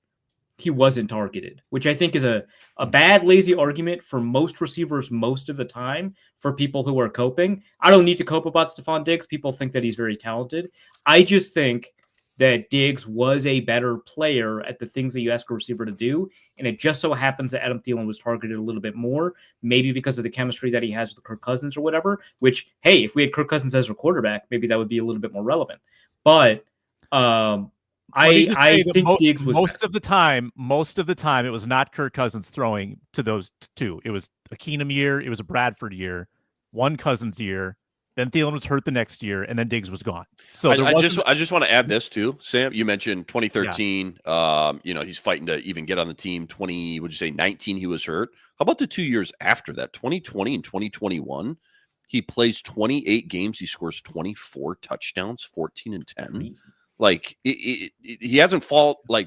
he wasn't targeted, which I think is a bad, lazy argument for most receivers most of the time for people who are coping. I don't need to cope about Stephon Diggs. People think that he's very talented. I just think that Diggs was a better player at the things that you ask a receiver to do. And it just so happens that Adam Thielen was targeted a little bit more, maybe because of the chemistry that he has with Kirk Cousins or whatever, which, hey, if we had Kirk Cousins as a quarterback, maybe that would be a little bit more relevant. But I think Diggs was most of the time, it was not Kirk Cousins throwing to those two. It was a Keenum year. It was a Bradford year, one Cousins year. Then Thielen was hurt the next year, and then Diggs was gone. So I just want to add this too, Sam. You mentioned 2013. Yeah. He's fighting to even get on the team. 19 he was hurt. How about the 2 years after that, 2020 and 2021? He plays 28 games. He scores 24 touchdowns, 14 and 10. He hasn't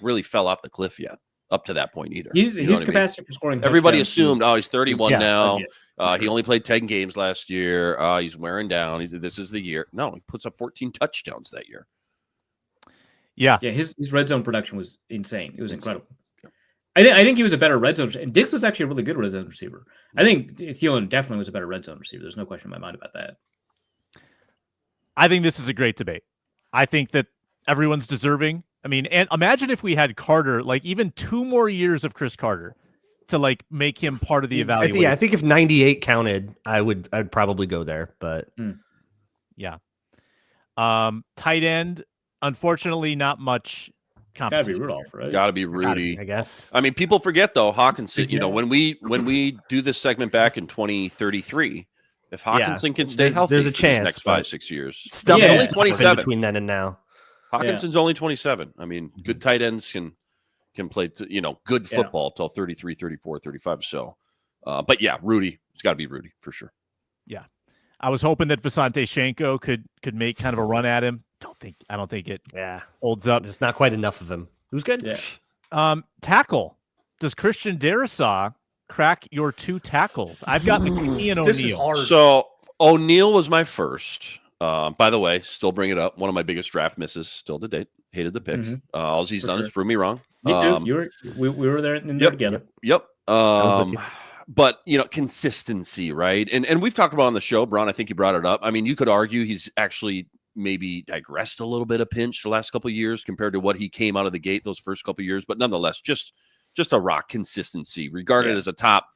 really fell off the cliff yet up to that point either. His capacity for scoring. Everybody assumed, he's 31 now. He only played 10 games last year. He's wearing down. This is the year. No, he puts up 14 touchdowns that year. Yeah. His red zone production was insane. It was incredible. I think he was a better red zone. And Diggs was actually a really good red zone receiver. I think Thielen definitely was a better red zone receiver. There's no question in my mind about that. I think this is a great debate. I think that everyone's deserving. I mean, and imagine if we had Carter, even 2 more years of Chris Carter to make him part of the evaluation. I think if 98 counted, I'd probably go there, but yeah. Tight end, unfortunately, not much competition. It's gotta be Rudolph, right? Gotta be Rudy, I guess. I mean, people forget though, Hawkinson, when we do this segment back in 2033, if Hawkinson can stay healthy, there's a chance the next 5-6 years. Stuff only 27 between then and now. Hawkinson's only 27. I mean, good tight ends can play, good football till 33, 34, 35. So, but yeah, Rudy, it's got to be Rudy for sure. Yeah. I was hoping that Visante Shenko could make kind of a run at him. I don't think it holds up. It's not quite enough of him. Who's good? Yeah. Tackle. Does Christian Darrisaw crack your 2 tackles? I've got McKinney and O'Neal. This is hard. So O'Neal was my first. By the way, still bring it up. One of my biggest draft misses still to date. Hated the pick. All he's done is prove me wrong. Me too. We were there together. Yep. But consistency, right? And we've talked about on the show, Braun. I think you brought it up. I mean, you could argue he's actually maybe digressed a little bit a pinch the last couple of years compared to what he came out of the gate those first couple of years. But nonetheless, just a rock consistency, regarded as a top,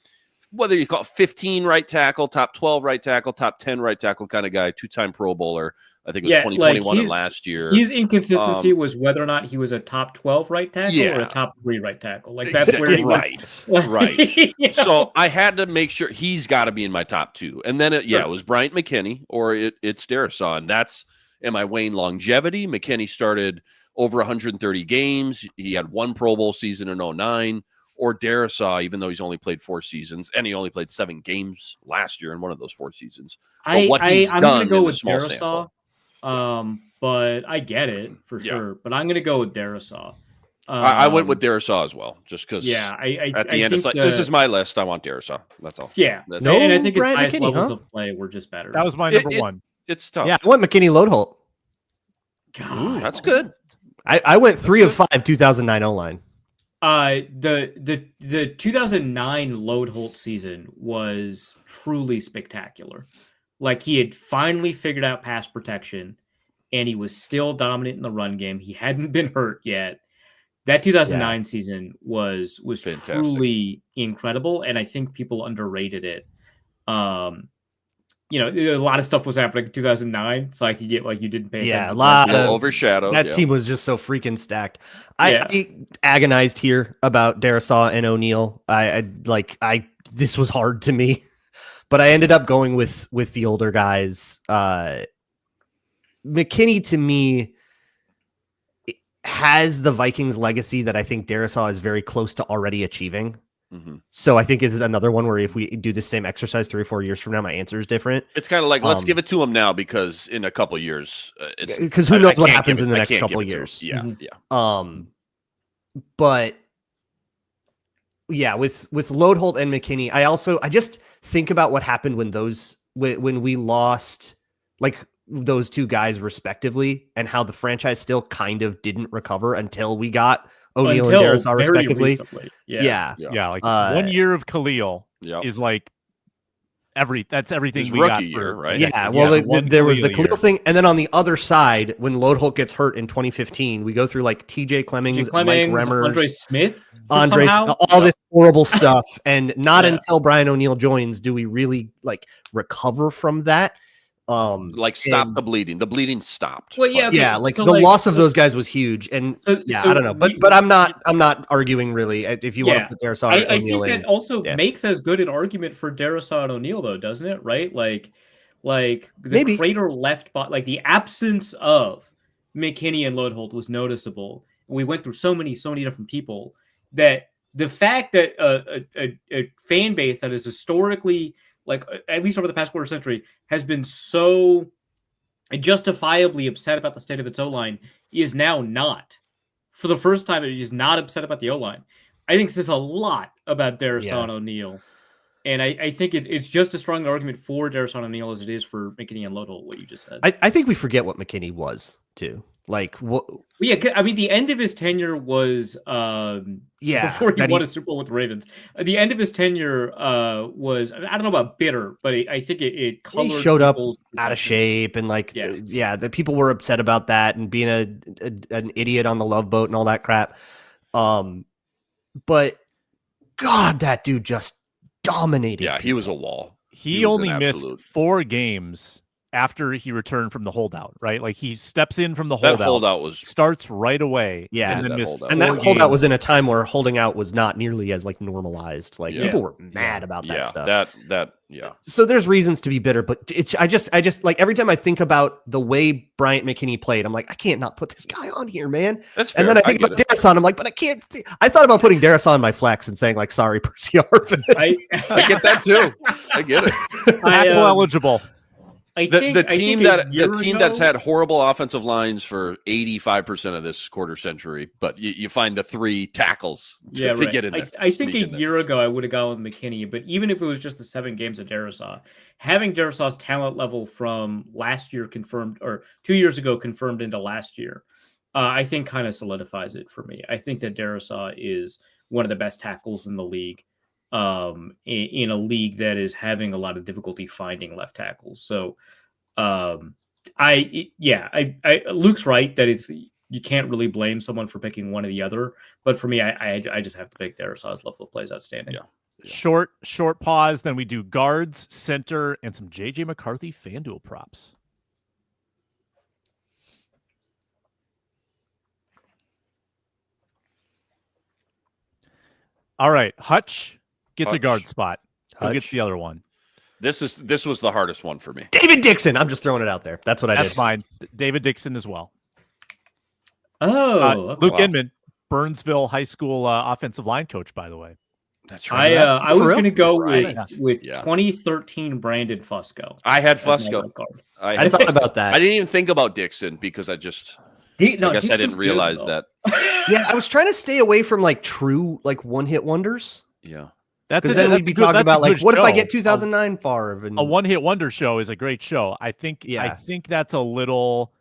whether you call it 15 right tackle, top 12 right tackle, top 10 right tackle kind of guy, 2-time Pro Bowler. I think it was 2021 and last year. His inconsistency was whether or not he was a top 12 right tackle or a top 3 right tackle. That's where he was. Right. So I had to make sure he's got to be in my top 2. And then it was Bryant McKinney or it's Darrisaw. And that's, am I weighing longevity? McKinney started over 130 games. He had 1 Pro Bowl season in 2009. or Darisaw, even though he's only played 4 seasons and he only played 7 games last year in one of those 4 seasons. But what he's I'm done gonna go in with a small Darisaw. sample. But I get it for sure. But I'm gonna go with Darisaw. I went with Darisaw as well, just because. Yeah, at the end, it's like this is my list. I want Darisaw. That's all. Yeah, That's No, and I think his Brian highest McKinney, levels huh? of play were just better. That was my number one. It's tough. Yeah, I went McKinney Loadholt. God, That's good. I went 3 of 5 2009 O-line. The 2009 Loadholt season was truly spectacular. Like, he had finally figured out pass protection, and he was still dominant in the run game. He hadn't been hurt yet. That 2009 season was Fantastic. truly incredible, and I think people underrated it. A lot of stuff was happening in 2009, so I could get like you didn't pay attention. Yeah, a lot A little of overshadowed. that yeah. team was just so freaking stacked. I agonized here about Darisaw and O'Neal. This was hard to me, but I ended up going with the older guys. McKinney to me has the Vikings legacy that I think Darisaw is very close to already achieving. Mm-hmm. So I think this is another one where if we do the same exercise 3 or 4 years from now, my answer is different. It's kind of like, let's give it to him now because in a couple of years, because who knows what happens in the next couple of years. Yeah. Mhm. Yeah. But yeah, with Loadholt and McKinney, I just think about what happened when we lost like those 2 guys respectively, and how the franchise still kind of didn't recover until we got O'Neal and Darisaw respectively. Recently. Yeah. Like 1 year of Khalil Yep. is like that's everything His we got rookie year, right? Yeah, well, there was the Khalil Khalil thing, and then on the other side, when Loadholt gets hurt in 2015, we go through like TJ Clemmings, Mike Remmers, Andre Smith, all this horrible stuff, and not until Brian O'Neal joins do we really like recover from that. Stop the bleeding. The bleeding stopped. Well, yeah, the loss of those guys was huge, and I don't know, but I'm not arguing really. If you want to put Darisaw, I think that also makes as good an argument for Darisaw and O'Neal, though, doesn't it? Right, like the crater left, like the absence of McKinney and Loadholt was noticeable. We went through so many different people that the fact that a fan base that is historically, like at least over the past quarter century, has been so justifiably upset about the state of its O-line is now not. For the first time, it is not upset about the O-line. I think it says a lot about Darisaw and O'Neal. And I think it's just as strong an argument for Darisaw and O'Neal as it is for McKinney and Loadholt, what you just said. I think we forget what McKinney was, too. Like, what? Yeah, I mean, the end of his tenure was before he won a Super Bowl with the Ravens. The end of his tenure was, I don't know about bitter, but I think it colored. He showed up out of shape, and the people were upset about that and being an idiot on the Love Boat and all that crap. But God, that dude just dominated. Yeah, he was a wall. He only missed 4 games after he returned from the holdout, right? Like he steps in from the holdout. That holdout starts right away. Yeah, and then that holdout was in a time where holding out was not nearly as like normalized. Like people were mad about that stuff. So there's reasons to be bitter, but I just like every time I think about the way Bryant McKinney played, I'm like, I can't not put this guy on here, man. That's fair. And then I think about Darisaw, I'm like, but I can't. I thought about putting Darisaw on my flex and saying like, sorry, Percy Harvin. I get that too. I get it. Apple eligible. The team that's had horrible offensive lines for 85% of this quarter century, but you find the 3 tackles to get in there. I think a year ago I would have gone with McKinney, but even if it was just the 7 games of Darisaw, having Darisaw's talent level from last year confirmed, or 2 years ago confirmed into last year, I think kind of solidifies it for me. I think that Darisaw is one of the best tackles in the league. In a league that is having a lot of difficulty finding left tackles. So Luke's right that you can't really blame someone for picking one or the other, but for me, I just have to pick Darisaw's level of play is outstanding. Short pause, then we do guards, center, and some JJ McCarthy FanDuel props. All right, Hutch gets a guard spot. Who gets the other one? This was the hardest one for me. David Dixon. I'm just throwing it out there. That's what I did. That's fine. David Dixon as well. Oh, Luke Inman. Burnsville High School offensive line coach, by the way. That's right. I was going to go Right. with 2013 Brandon Fusco. I had as my Fusco. right guard. I thought about that. I didn't even think about Dixon because I guess I didn't Dixon's realize good, that. Yeah, I was trying to stay away from like true like one-hit wonders. Yeah. Because then we'd be talking about like, what if I get 2009 Favre? And a one-hit wonder show is a great show. I think that's a little.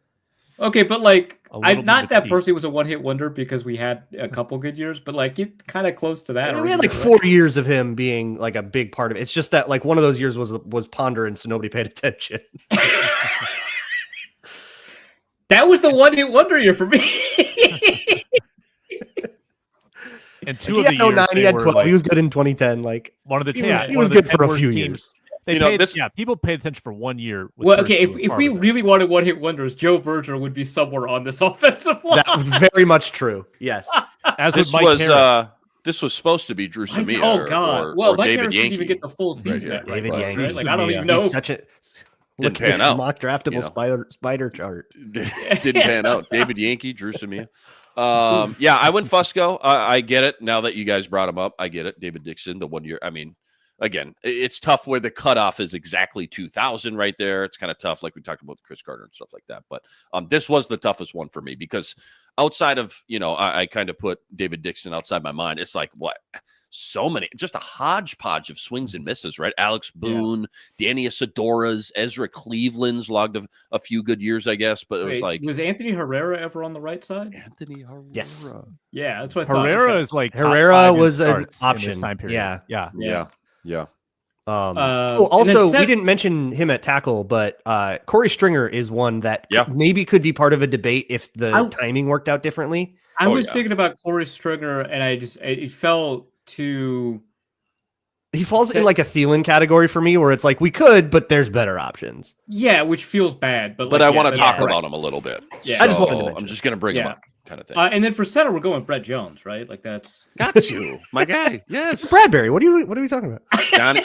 Okay, but like, little not bit that deep. personally was a one-hit wonder because we had a couple good years, but like it's kind of close to that. I mean, we had like 4 years of him being like a big part of it. It's just that like one of those years was ponderant, so nobody paid attention. That was the one-hit wonder year for me. And two He of had the years 09, he they had were, 12. like, He was good in 2010. Like one of the he was good for a few years. They You know, paid, people paid attention for 1 year. with Well, okay, Burnsville if as we far as really wanted one-hit wonders, Joe Berger would be somewhere on this offensive line. That very much true. Yes. as This with Mike Harris. this was supposed to be Drew Samia. Oh God! Or Mike David Harris Yankee. didn't even get the full season. here. at David right, Yankee. right? Like I don't even Samia. know. He's such a Didn't look at pan this out, mock draftable you know. spider chart. Didn't pan out. David Yankee, Drew Samia. Yeah, I went Fusco. I get it. Now that you guys brought him up, I get it. David Dixon, the 1 year. I mean, again, it's tough where the cutoff is exactly 2000 right there. It's kind of tough, like we talked about Chris Carter and stuff like that. But this was the toughest one for me because outside of, I kind of put David Dixon outside my mind. It's like, what? So many, just a hodgepodge of swings and misses, right? Alex Boone, Danny Isidoras, Ezra Cleveland's logged a few good years, I guess. But it was like, was Anthony Herrera ever on the right side? Anthony Herrera. Yes. Yeah, that's what I thought. Herrera is like top Herrera 5 in was an starts in this option. time period. Yeah. Yeah. Also, we didn't mention him at tackle, but Corey Stringer is one that maybe could be part of a debate if the timing worked out differently. I was thinking about Corey Stringer, and it felt too. He falls in like a Thielen category for me, where it's like we could, but there's better options. Yeah, which feels bad, but I want to talk about him a little bit. Yeah, so I just wanted to mention I'm just going to bring him up, kind of thing. And then for center, we're going with Brett Jones, right? Like that's Got you, my guy. Yes, Bradbury. What are we talking about?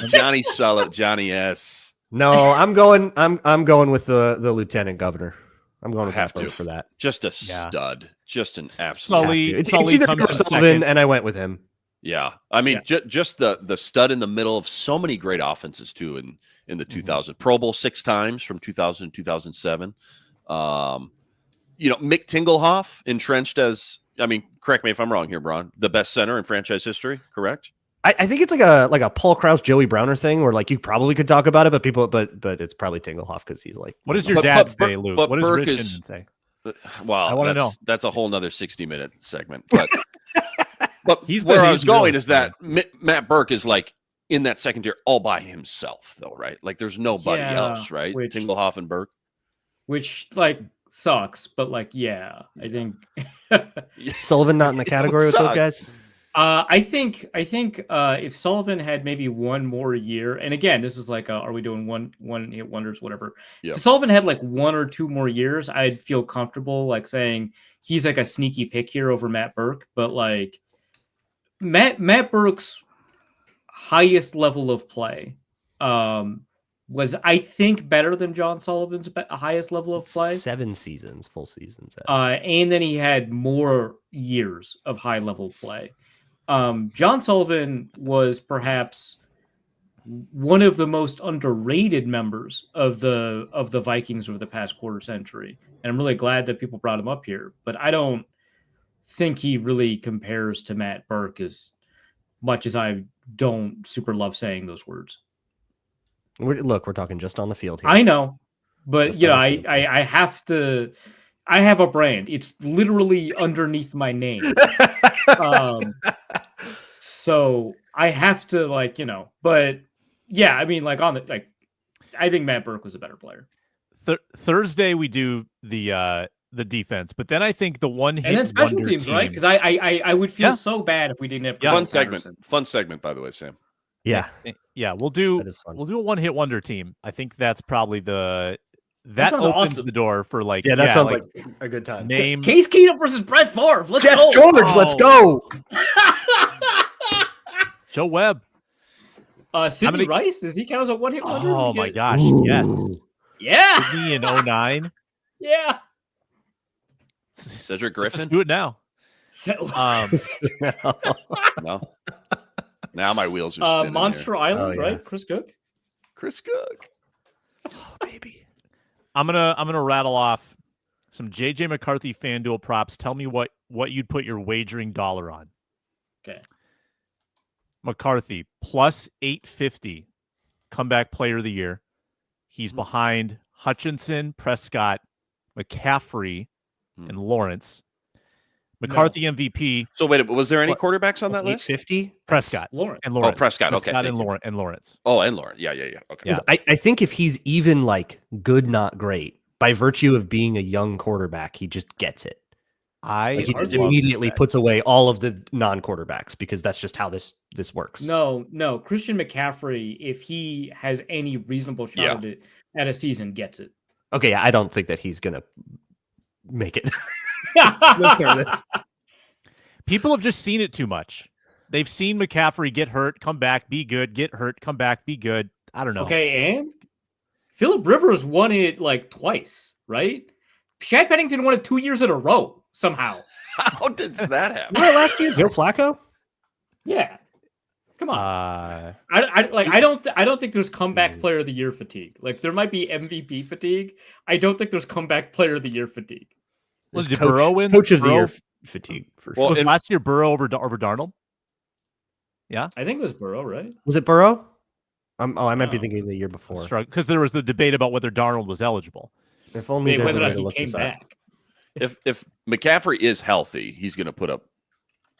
Johnny Sullett, Johnny S. No, I'm going with the lieutenant governor. I'm going with Have that to for that. Just a stud, just an absolute. Sully, It's either him or Sullivan, and I went with him. Yeah, I mean, just the stud in the middle of so many great offenses too in the 2000 Pro Bowl 6 times from 2000 to 2007. Mick Tingelhoff entrenched as, I mean, correct me if I'm wrong here, Braun, the best center in franchise history, correct? I think it's like a Paul Krause, Joey Browner thing where like you probably could talk about it, but it's probably Tingelhoff because he's like. What does your dad say, Luke? What does Burke Richmond say? Well, I want to know. That's a whole nother 60-minute segment, but. But he's where I was going is that Matt Burke is like in that second tier all by himself, though, right? Like there's nobody else, right? Tingelhoff and Burke, which like sucks, but like I think Sullivan not in the category with those guys. I think if Sullivan had maybe one more year, and again, this is like, are we doing one hit wonders, whatever? Yep. If Sullivan had like 1 or 2 more years, I'd feel comfortable like saying he's like a sneaky pick here over Matt Burke, but like. Matt Burke's highest level of play was, I think, better than John Sullivan's highest level of play. 7 seasons, full seasons. And then he had more years of high level play. John Sullivan was perhaps one of the most underrated members of the Vikings over the past quarter century, and I'm really glad that people brought him up here. But I don't think he really compares to Matt Burke as much as I don't super love saying those words. We're talking just on the field here. I know, but I have to. I have a brand. It's literally underneath my name. So I have to but yeah, I mean, I think Matt Burke was a better player. Thursday we do the defense, but then I think the one hit and then special wonder teams, team, right? Because I would feel so bad if we didn't have fun segment, by the way, Sam. Yeah, we'll do a one hit wonder team. I think that's probably that opens awesome. the door for that sounds like a good time. Name Case Keenum versus Brett Favre. Let's Jeff go. George. Let's go. Joe Webb. Sidney Rice, does he count as a one hit wonder? Oh my gosh, yes. Yeah. Sidney in 09. Yeah. Cedric Griffin. Let's do it now. So, No. Now my wheels are spinning. Monster here. Island, right? Chris Cook. Chris Cook. Oh, baby. I'm gonna rattle off some JJ McCarthy FanDuel props. Tell me what you'd put your wagering dollar on. Okay. McCarthy plus 850, comeback player of the year. He's behind Hutchinson, Prescott, McCaffrey, and Lawrence. McCarthy MVP. So wait, was there any quarterbacks on that list? 850? Prescott Lawrence. and Lawrence. Oh, Prescott. Prescott Okay. and Lawrence. Oh, and Lauren. Yeah. Okay. Yeah. I think if he's even like good, not great, by virtue of being a young quarterback, he just gets it. Like he just immediately puts away all of the non-quarterbacks because that's just how this works. No. Christian McCaffrey, if he has any reasonable shot at a season, gets it. Okay, I don't think that he's gonna make it. Let's start this. People have just seen it too much. They've seen McCaffrey get hurt, come back, be good, get hurt, come back, be good. I don't know. Okay, and Phillip Rivers won it like twice, right? Shaq Pennington won it 2 years in a row somehow. How did that happen? Remember last year, Joe Flacco? Yeah. Come on. I I don't think there's comeback player of the year fatigue. Like there might be MVP fatigue. I don't think there's comeback player of the year fatigue. Was it Burrow win? Coach of the Burrow? year fatigue for sure. Was last year Burrow over Darnold? Yeah, I think it was Burrow, right? Was it Burrow? I might be thinking of the year before. Because there was the debate about whether Darnold was eligible. If only there's whether a or way not to he look came this up. back. If McCaffrey is healthy, he's going to put up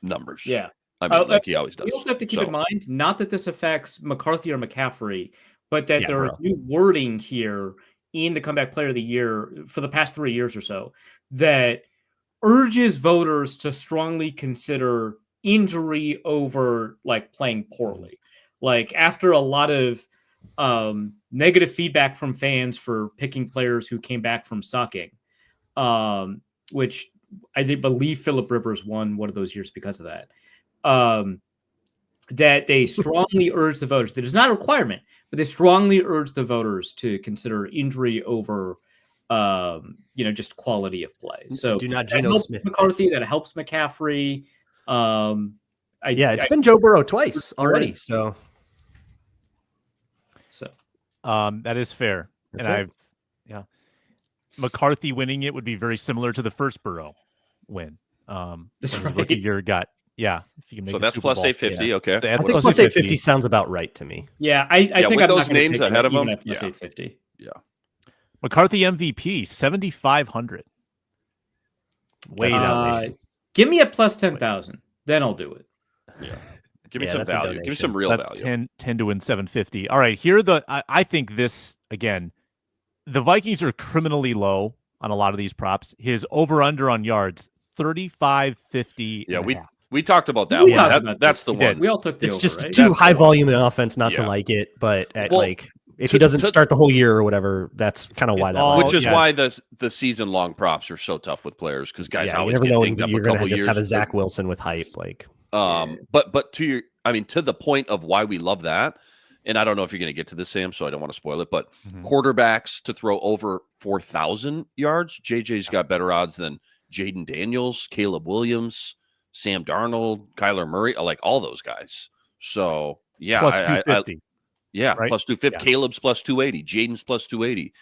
numbers. Yeah. I mean, like he always does. We also have to keep in mind, not that this affects McCarthy or McCaffrey, but that there bro. is new wording here in the comeback player of the year for the past 3 years or so that urges voters to strongly consider injury over like playing poorly. Like after a lot of negative feedback from fans for picking players who came back from sucking, which I believe Phillip Rivers won one of those years because of that. That they strongly urge the voters. That is not a requirement, but they strongly urge the voters to consider injury over, just quality of play. So do not that Geno helps Smith McCarthy. this. That helps McCaffrey. It's been Joe Burrow twice already. So that is fair. McCarthy winning it would be very similar to the first Burrow win. That's right. Rookie year got if you can make So it that's Super plus Bowl. 850. Yeah. Okay. So I think plus 850 sounds about right to me. Yeah, I think with I'm those not gonna names take ahead him of him, even at plus yeah. 850. Yeah. McCarthy MVP 7,500. Way That's down. donation. Give me a plus 10,000, then I'll do it. Yeah. Give me Yeah, some that's a value. Give me donation. some real That's value. 10 to win 750. All right, here I think this again. The Vikings are criminally low on a lot of these props. His over under on yards 35-50. Yeah, and a half. we talked about that We one. talked about That's this. the We did. one. We all took the It's over, just right? too That's high the one. volume in offense not to Yeah. like it. But Well, if he doesn't to- start the whole year or whatever, that's kind of why that. all- was. Which is yes. why the season long props are so tough with players because guys Yeah, you always never get know dinged when up a you're going couple to just years. have a Zach Wilson with hype. Like, But to the point of why we love that, and I don't know if you're going to get to this, Sam, so I don't want to spoil it, but quarterbacks to throw over 4,000 yards, JJ's got better odds than Jaden Daniels, Caleb Williams, Sam Darnold, Kyler Murray, I like all those guys. So yeah, Plus 250. Right? Plus 250. Yeah. Caleb's plus 280. Jaden's plus 280.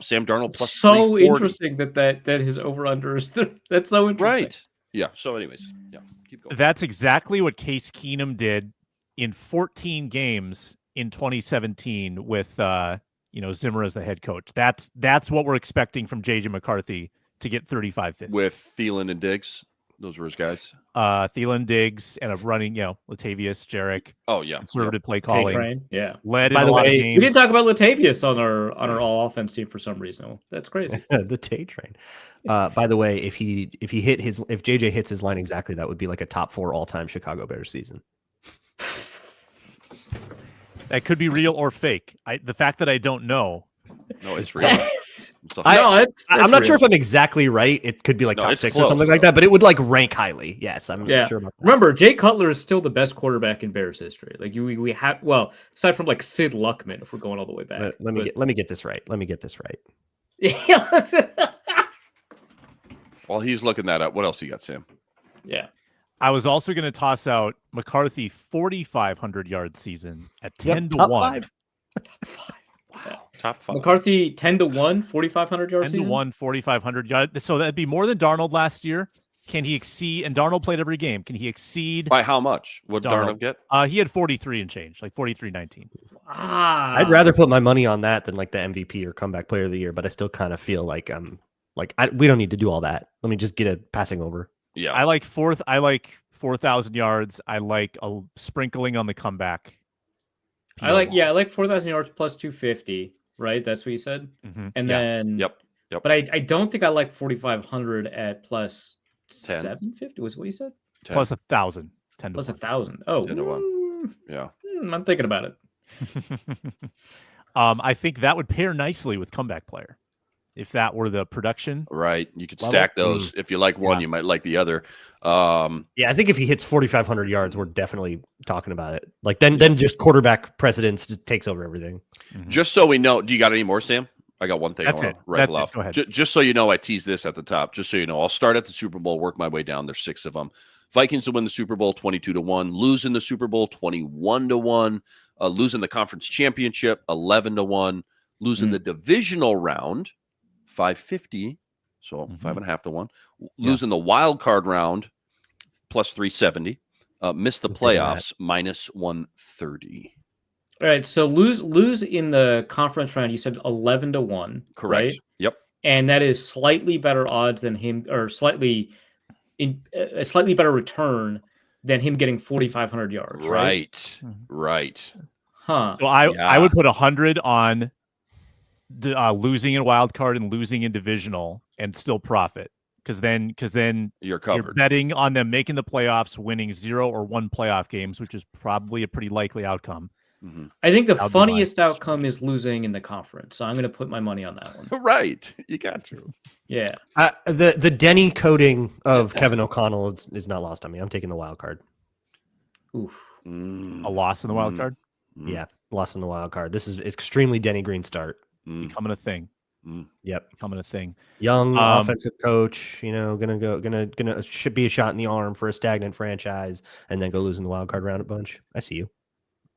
Sam Darnold plus so 340. interesting that his over under is that's so interesting. Right. Yeah. So, anyways, yeah, keep going. That's exactly what Case Keenum did in 14 games in 2017 with Zimmer as the head coach. That's what we're expecting from JJ McCarthy to get 35-50. With Thielen and Diggs, those were his guys. Thielen, Diggs, and a running, Latavius, Jarek, Oh yeah, conservative play Tay calling, Train, yeah. led in By a the lot way, of We games. didn't talk about Latavius on our all offense team for some reason. That's crazy. the Tay train. By the way, if JJ hits his line exactly, that would be like a top 4 all-time Chicago Bears season. That could be real or fake. The fact that I don't know. no, it's real. Yes. It's a- I'm not sure if I'm exactly right. It could be like No, top it's 6 close, or something like though. that, but it would like rank highly. Yes, I'm Yeah. sure about that. Remember, Jay Cutler is still the best quarterback in Bears history. Like we have, aside from like Sid Luckman, if we're going all the way back. Let me get this right. Let me get this right. Yeah. While he's looking that up, what else you got, Sam? Yeah. I was also going to toss out McCarthy 4,500 yard season at 10 to top 1. 5. Wow. Top 5. McCarthy 10-1, 4,500 yard 10 season. to 1, 4,500 yard. So that'd be more than Darnold last year. Can he exceed? And Darnold played every game. Can he exceed? By how much? What Darnold get? He had 43 and change, like 43-19. I'd rather put my money on that than like the MVP or comeback player of the year, but I still kind of feel like we don't need to do all that. Let me just get a passing over. Yeah. I like 4,000 yards. I like a sprinkling on the comeback. I like 4,000 yards plus 250, right? That's what you said. Mm-hmm. And then Yep. But I don't think I like 4,500 at plus 10. 750 was what you said? 10. Plus 1,000. 10 to Plus 1. 1,000. Oh, 10 to 1. Yeah. I'm thinking about it. I think that would pair nicely with comeback player. If that were the production. Right. You could level. stack those. If you like one, you might like the other. Yeah, I think if he hits 4,500 yards, we're definitely talking about it. Like then just quarterback precedence just takes over everything. Mm-hmm. Just so we know, do you got any more, Sam? I got one thing That's I want it. to rifle That's off. it. Go ahead. Just so you know, I teased this at the top. Just so you know, I'll start at the Super Bowl, work my way down. There's 6 of them. Vikings to win the Super Bowl 22 to 1, lose in the Super Bowl 21 to 1, lose in the conference championship 11 to 1, lose in the divisional round 550, so 5.5 to 1, lose in the wild card round plus 370, miss the playoffs minus 130. All right, so lose in the conference round. You said 11 to 1, Correct. right? Yep. And that is slightly better odds than him, or a slightly better return than him getting 4,500 yards. Right. Right. Huh. So I would put 100 on losing in wild card and losing in divisional and still profit. Because then You're covered. You're betting on them making the playoffs, winning 0 or 1 playoff games, which is probably a pretty likely outcome. Mm-hmm. I think the That'll be funniest my outcome is losing in the conference. So I'm going to put my money on that one. Right. You got to. Yeah. The Denny coding of Kevin O'Connell is not lost on me. I'm taking the wild card. Oof. A loss in the wild card? Yeah, loss in the wild card. This is extremely Denny Green start. Becoming a thing. Yep, becoming a thing. Young offensive coach, gonna should be a shot in the arm for a stagnant franchise, and then go lose in the wild card round a bunch. I see you.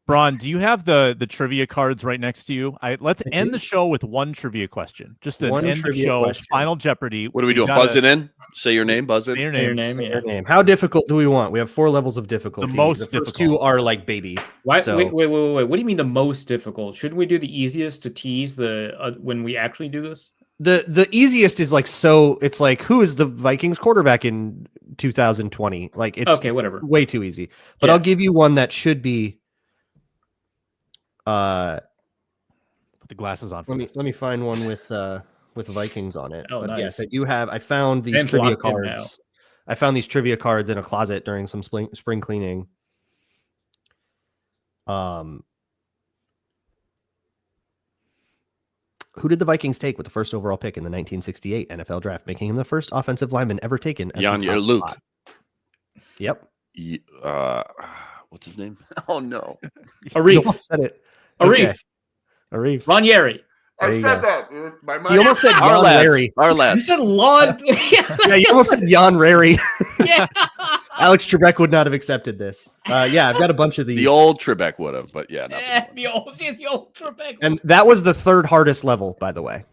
Braun, do you have the trivia cards right next to you? Let's end the show with one trivia question. Just to end the show. Question. Final Jeopardy. What are we doing? Buzz it in? Say your name. Buzz it. Say your name. How difficult do we want? We have 4 levels of difficulty. The most first difficult. 2 are like baby. Wait. So, What do you mean the most difficult? Shouldn't we do the easiest to tease the when we actually do this? The easiest is like, so it's like, who is the Vikings quarterback in 2020? Like, it's okay, whatever. Way too easy. But I'll give you one that should be. Put the glasses on. Let me find one with Vikings on it. Oh, but nice. yes, I do have. I found these Ben's trivia locked in now. cards. I found these trivia cards in a closet during some spring cleaning. Who did the Vikings take with the first overall pick in the 1968 NFL draft, making him the first offensive lineman ever taken? Jaire Luke. Spot? Yep. What's his name? Oh no. Arif. Said it. Arif. Okay. Arif. Ranieri. I said that, dude. My mind. You almost said Our Jan lads. Larry. Our You lads. said Lon. Yeah, you almost said Jan Rary. Yeah. Alex Trebek would not have accepted this. Yeah, I've got a bunch of these. The old Trebek would have, but yeah, not The old Trebek. And that was the 3rd hardest level, by the way.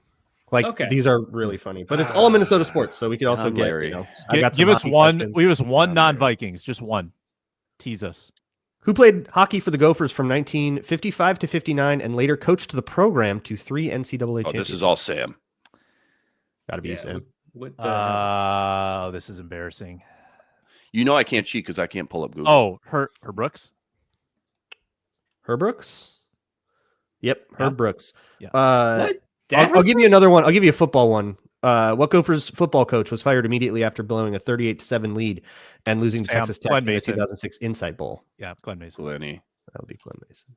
Like, Okay. these are really funny, but it's all Minnesota sports, so we could also Jan get. Larry. I've got some Give us hockey one. questions. Give us one non-Vikings. Just one. Tease us. Who played hockey for the Gophers from 1955 to 59 and later coached the program to 3 NCAA championships? this is all Sam. Got to be Sam. This is embarrassing. You know I can't cheat because I can't pull up Google. Oh, Herb Brooks. Herb Brooks? Yep, Herb Brooks. Yeah. I'll give you another one. I'll give you a football one. What Gophers football coach was fired immediately after blowing a 38-7 lead and losing to Texas Tech in the 2006 Insight Bowl? Yeah, Glenn Mason. Lenny. That would be Glenn Mason.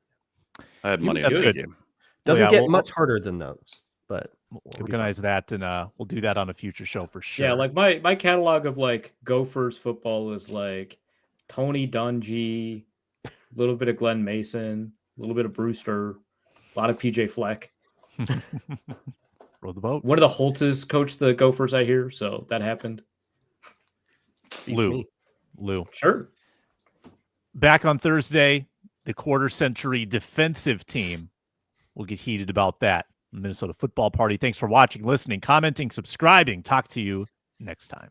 I had money on That's that good. game. Doesn't yeah, get much harder than those, but We'll organize that, and we'll do that on a future show for sure. Yeah, like my catalog of like Gophers football is like Tony Dungy, a little bit of Glenn Mason, a little bit of Brewster, a lot of PJ Fleck. Row the boat. One of the Holtzes coached the Gophers, I hear, so that happened. Lou. Lou. Sure. Back on Thursday, the quarter-century defensive team will get heated about that. Minnesota Football Party. Thanks for watching, listening, commenting, subscribing. Talk to you next time.